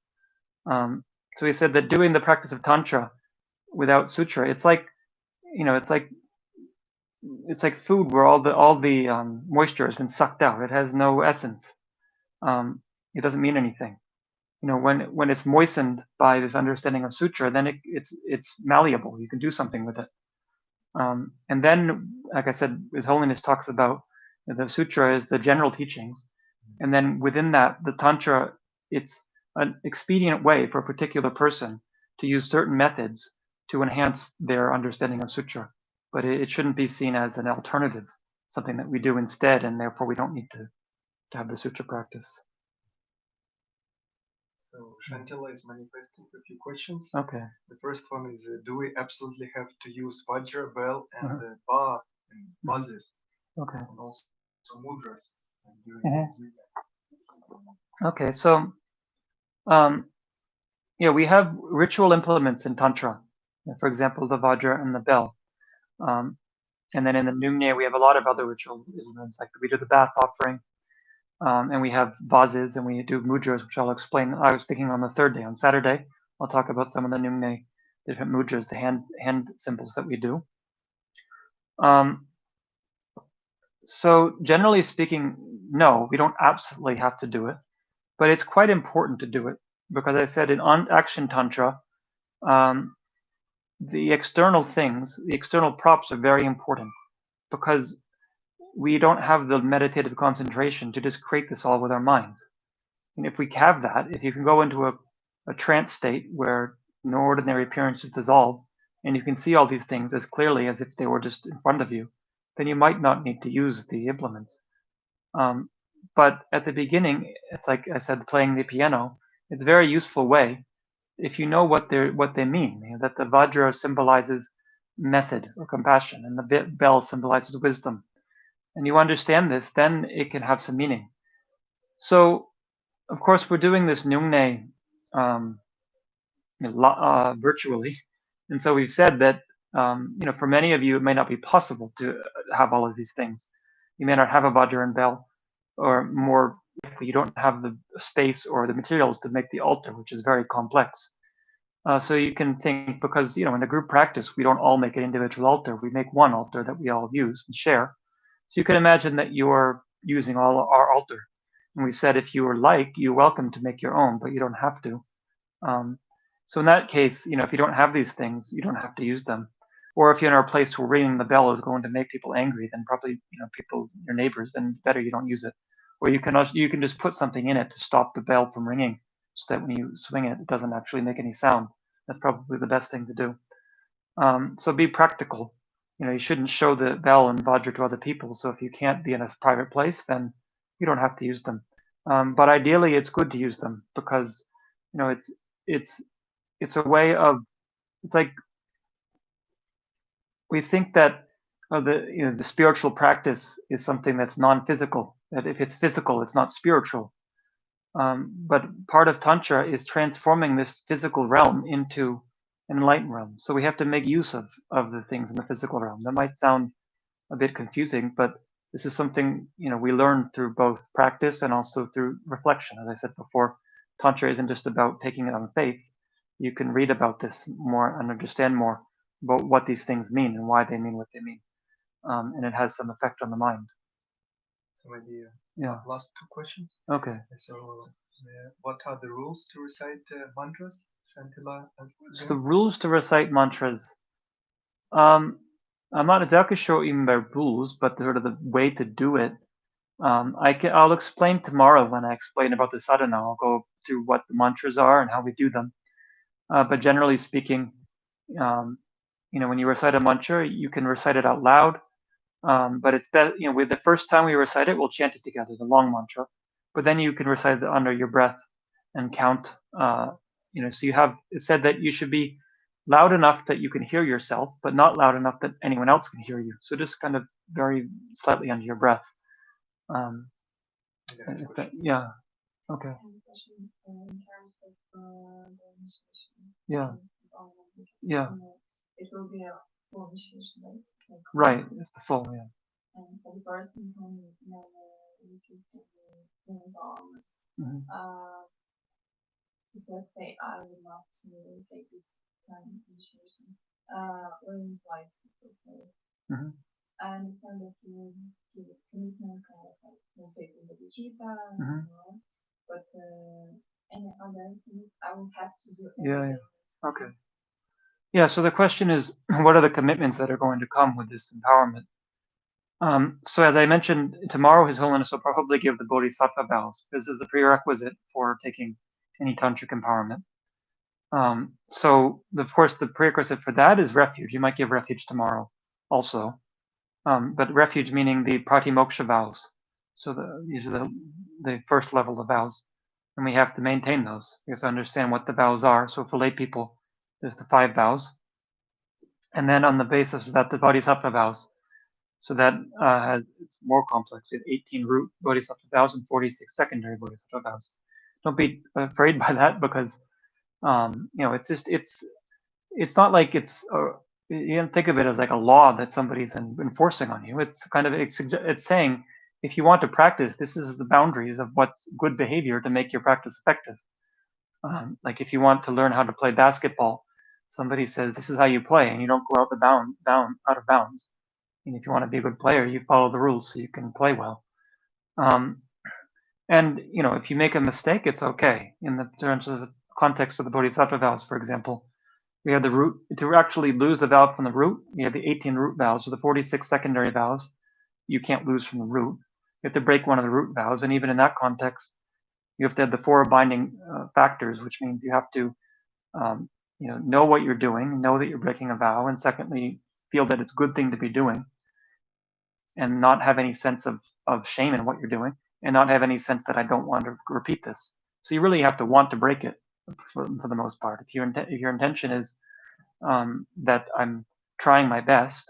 So he said that doing the practice of tantra without sutra, it's like food where all the moisture has been sucked out. It has no essence. It doesn't mean anything. when it's moistened by this understanding of sutra, then it's malleable. You can do something with it. And then, like I said, His Holiness talks about the sutra is the general teachings, and then within that, the tantra, it's an expedient way for a particular person to use certain methods to enhance their understanding of sutra. But it shouldn't be seen as an alternative, something that we do instead, and therefore we don't need to have the sutra practice. So Shantila is manifesting a few questions. Okay. The first one is, do we absolutely have to use Vajra, bell, and ba and buzzes? Okay. And also mudras during the Okay, so we have ritual implements in Tantra. For example, the Vajra and the bell. And then in the Nyung Nä, we have a lot of other ritual implements, like we do the bath offering, and we have vases, and we do mudras, which I'll explain. I was thinking on the third day, on Saturday, I'll talk about some of the Nyung Nä, different mudras, the hand symbols that we do. So generally speaking, no, we don't absolutely have to do it, but it's quite important to do it because I said in action tantra, the external things, the external props are very important because we don't have the meditative concentration to just create this all with our minds. And if we have that, if you can go into a trance state where no ordinary appearances dissolve, and you can see all these things as clearly as if they were just in front of you, then you might not need to use the implements. But at the beginning, it's like I said, playing the piano, it's a very useful way if you know what they mean, that the Vajra symbolizes method or compassion, and the bell symbolizes wisdom. And you understand this, then it can have some meaning. So, of course, we're doing this Nyungne virtually, and so we've said that for many of you it may not be possible to have all of these things. You may not have a Vajra and bell, or more likely, you don't have the space or the materials to make the altar, which is very complex. So you can think, because in a group practice, we don't all make an individual altar. We make one altar that we all use and share. So you can imagine that you're using all our altar. And we said if you are you're welcome to make your own, but you don't have to. So in that case, if you don't have these things, you don't have to use them. Or if you're in a place where ringing the bell is going to make people angry, then probably people, your neighbors, then better you don't use it. Or you can just put something in it to stop the bell from ringing, so that when you swing it, it doesn't actually make any sound. That's probably the best thing to do. So be practical. You shouldn't show the bell and Vajra to other people. So if you can't be in a private place, then you don't have to use them. But ideally, it's good to use them because it's a way of, it's like we think that the spiritual practice is something that's non-physical. That if it's physical, it's not spiritual. But part of Tantra is transforming this physical realm into an enlightened realm. So we have to make use of the things in the physical realm. That might sound a bit confusing, but this is something we learn through both practice and also through reflection. As I said before, Tantra isn't just about taking it on faith. You can read about this more and understand more about what these things mean and why they mean what they mean. And it has some effect on the mind. So maybe Yeah. last two questions. Okay. So what are the rules to recite mantras? Shantila asks again. So the rules to recite mantras. I'm not exactly sure even by rules, but sort of the way to do it. I'll explain tomorrow when I explain about the sadhana. I'll go through what the mantras are and how we do them. But generally speaking, when you recite a mantra, you can recite it out loud. But it's that with the first time we recite it, we'll chant it together, the long mantra. But then you can recite it under your breath and count. So it said that you should be loud enough that you can hear yourself, but not loud enough that anyone else can hear you. So just kind of very slightly under your breath. Yeah. Okay. In terms of the initiation. Yeah. Yeah. It will be a full initiation, right? Right. It's the full. Yeah. And for the person who never received any involvements, if let's say I would love to take this time initiation, or in twice, I understand that you give a commitment, kind of like taking the Vichita, but any other don't have to do Yeah. Okay. Yeah, so the question is, what are the commitments that are going to come with this empowerment? So as I mentioned, tomorrow His Holiness will probably give the Bodhisattva vows. This is the prerequisite for taking any tantric empowerment. So of course the prerequisite for that is refuge. You might give refuge tomorrow also. But refuge meaning the pratimoksha vows. So these are the first level of vows. And we have to maintain those. We have to understand what the vows are. So for lay people, there's the 5 vows. And then on the basis of that, the bodhisattva vows. So that it's more complex. We have 18 root bodhisattva vows and 46 secondary bodhisattva vows. Don't be afraid by that, because it's just it's not like it's you don't think of it as like a law that somebody's enforcing on you. It's kind of it's saying, if you want to practice, this is the boundaries of what's good behavior to make your practice effective. Like if you want to learn how to play basketball, somebody says this is how you play, and you don't go out of bounds. And if you want to be a good player, you follow the rules so you can play well. And if you make a mistake, it's okay. In the terms of the context of the bodhisattva vows, for example, we have the root. To actually lose the vow from the root, we have the 18 root vows, or the 46 secondary vows. You can't lose from the root. You have to break one of the root vows, and even in that context, you have to have the 4 binding factors, which means you have to know what you're doing, know that you're breaking a vow, and secondly, feel that it's a good thing to be doing, and not have any sense of shame in what you're doing, and not have any sense that I don't want to repeat this. So you really have to want to break it for the most part. If your intention is that I'm trying my best,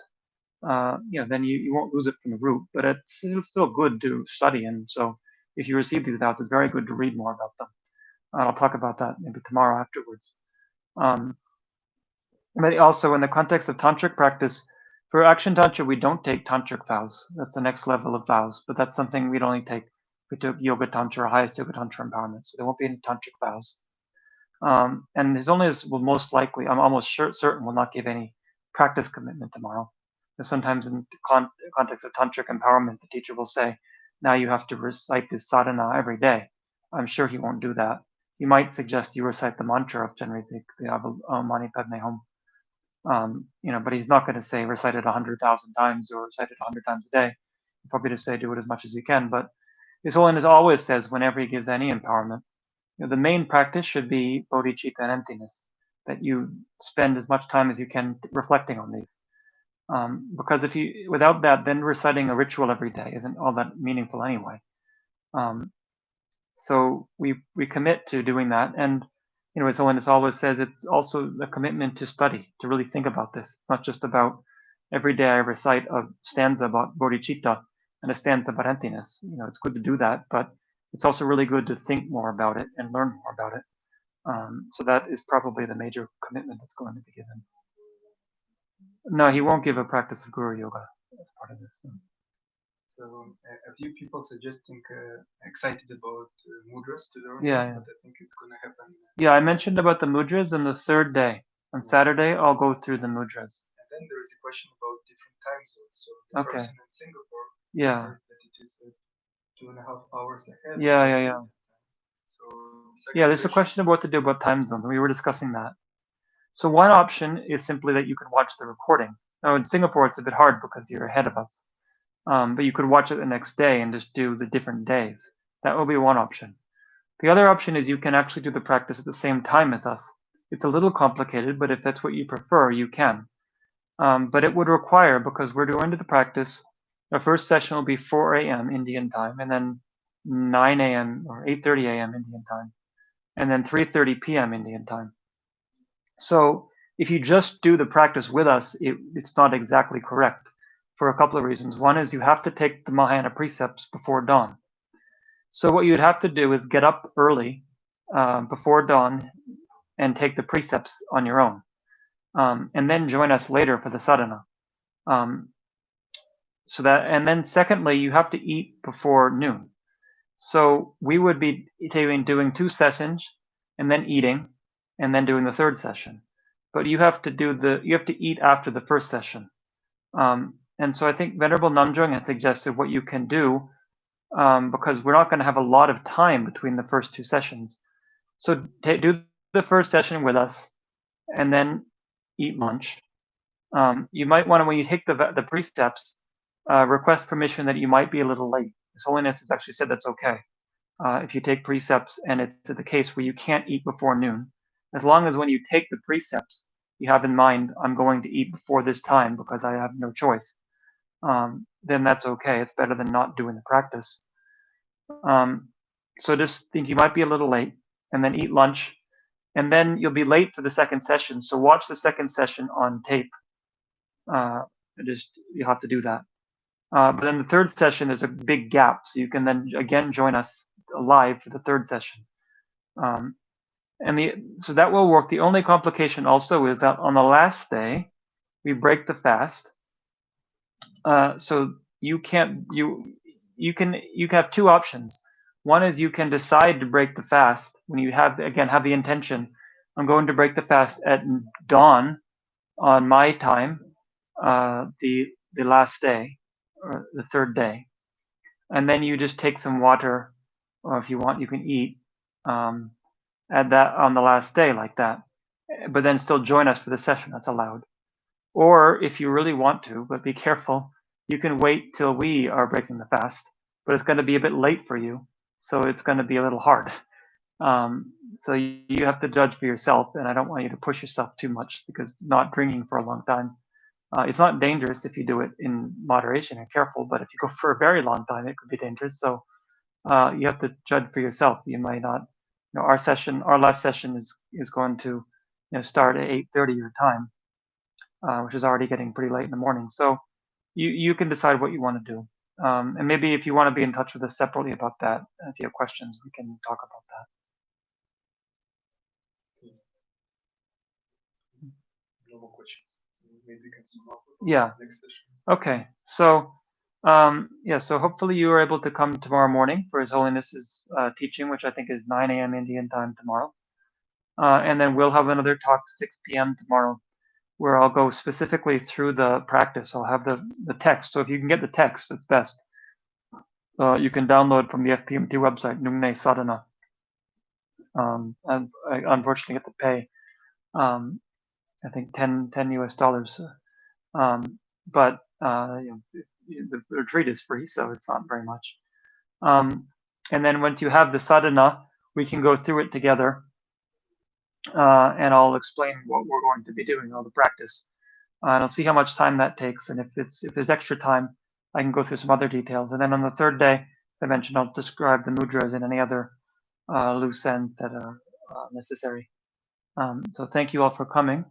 then you won't lose it from the root. But it's still good to study, and so if you receive these vows, it's very good to read more about them. I'll talk about that maybe tomorrow afterwards. But also in the context of tantric practice, for action tantra, we don't take tantric vows. That's the next level of vows, but that's something we'd only take if we took yoga tantra or highest yoga tantra empowerment. So there won't be any tantric vows. And His Holiness will most likely, I'm almost certain, will not give any practice commitment tomorrow. Because sometimes in the context of tantric empowerment, the teacher will say, now you have to recite this sadhana every day. I'm sure he won't do that. He might suggest you recite the mantra of Chenrezig, the Mani Padme Hum. But he's not going to say recite it 100,000 times or recite it 100 times a day. He'll probably just say do it as much as you can. But His Holiness always says, whenever he gives any empowerment, the main practice should be bodhicitta and emptiness, that you spend as much time as you can reflecting on these. Because without that, then reciting a ritual every day isn't all that meaningful anyway. So we commit to doing that, and His Holiness always says it's also a commitment to study, to really think about this. It's not just about every day I recite a stanza about bodhicitta and a stanza about emptiness. It's good to do that, but it's also really good to think more about it and learn more about it. So that is probably the major commitment that's going to be given. No, he won't give a practice of Guru Yoga as part of this. So a few people suggesting excited about mudras to learn, Yeah. but I think it's going to happen. Yeah, I mentioned about the mudras on the 3rd day. On Saturday, I'll go through the mudras. And then there is a question about different time zones. So the Okay. person in Singapore says that it is 2.5 hours ahead. Yeah. So there's a question of what to do about time zones. We were discussing that. So one option is simply that you can watch the recording. Now in Singapore, it's a bit hard because you're ahead of us. But you could watch it the next day and just do the different days. That will be one option. The other option is you can actually do the practice at the same time as us. It's a little complicated, but if that's what you prefer, you can. But it would require, because we're doing the practice, the first session will be 4 a.m. Indian time, and then 9 a.m. or 8:30 a.m. Indian time, and then 3:30 p.m. Indian time. So if you just do the practice with us, it's not exactly correct for a couple of reasons. One is you have to take the Mahayana precepts before dawn. So what you'd have to do is get up early before dawn and take the precepts on your own, and then join us later for the sadhana. And then secondly, you have to eat before noon. So we would be doing 2 sessions and then eating and then doing the 3rd session. But you have to eat after the 1st session. And so I think Venerable Namjung has suggested what you can do, because we're not going to have a lot of time between the first 2 sessions. So do the first session with us and then eat lunch. You might want to, when you take the precepts, request permission that you might be a little late. His Holiness has actually said that's okay. If you take precepts and it's the case where you can't eat before noon, as long as when you take the precepts, you have in mind, I'm going to eat before this time because I have no choice, then that's okay. It's better than not doing the practice. So just think you might be a little late and then eat lunch, and then you'll be late for the second session. So watch the second session on tape. You have to do that. But then the third session, there's a big gap, so you can then again join us live for the third session. So that will work. The only complication also is that on the last day, we break the fast. So you can have two options. One is you can decide to break the fast when you have the intention. I'm going to break the fast at dawn on my time, the last day, or the third day, and then you just take some water, or if you want, you can eat at that on the last day like that. But then still join us for the session. That's allowed. Or if you really want to, but be careful, you can wait till we are breaking the fast. But it's going to be a bit late for you, so it's going to be a little hard. So you have to judge for yourself, and I don't want you to push yourself too much, because not drinking for a long time, it's not dangerous if you do it in moderation and careful, but if you go for a very long time, it could be dangerous. So you have to judge for yourself. You might not, our last session is going to start at 8:30 your time, which is already getting pretty late in the morning. So you can decide what you want to do. And maybe if you want to be in touch with us separately about that, if you have questions, we can talk about that. No more questions. Maybe we can sum up. Yeah. Next sessions. Okay. So so hopefully you are able to come tomorrow morning for His Holiness's teaching, which I think is 9 a.m. Indian time tomorrow. And then we'll have another talk 6 p.m. tomorrow, where I'll go specifically through the practice. I'll have the text. So if you can get the text, it's best. You can download from the FPMT website, Nyung Nä Sadhana. And I unfortunately have to pay, I think $10 US. But the retreat is free, so it's not very much. And then once you have the sadhana, we can go through it together, and I'll explain what we're going to be doing, all the practice. And I'll see how much time that takes, and if there's extra time, I can go through some other details. And then on the third day, as I mentioned, I'll describe the mudras and any other loose ends that are necessary. So thank you all for coming.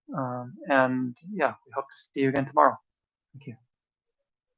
And yeah, we hope to see you again tomorrow. Thank you.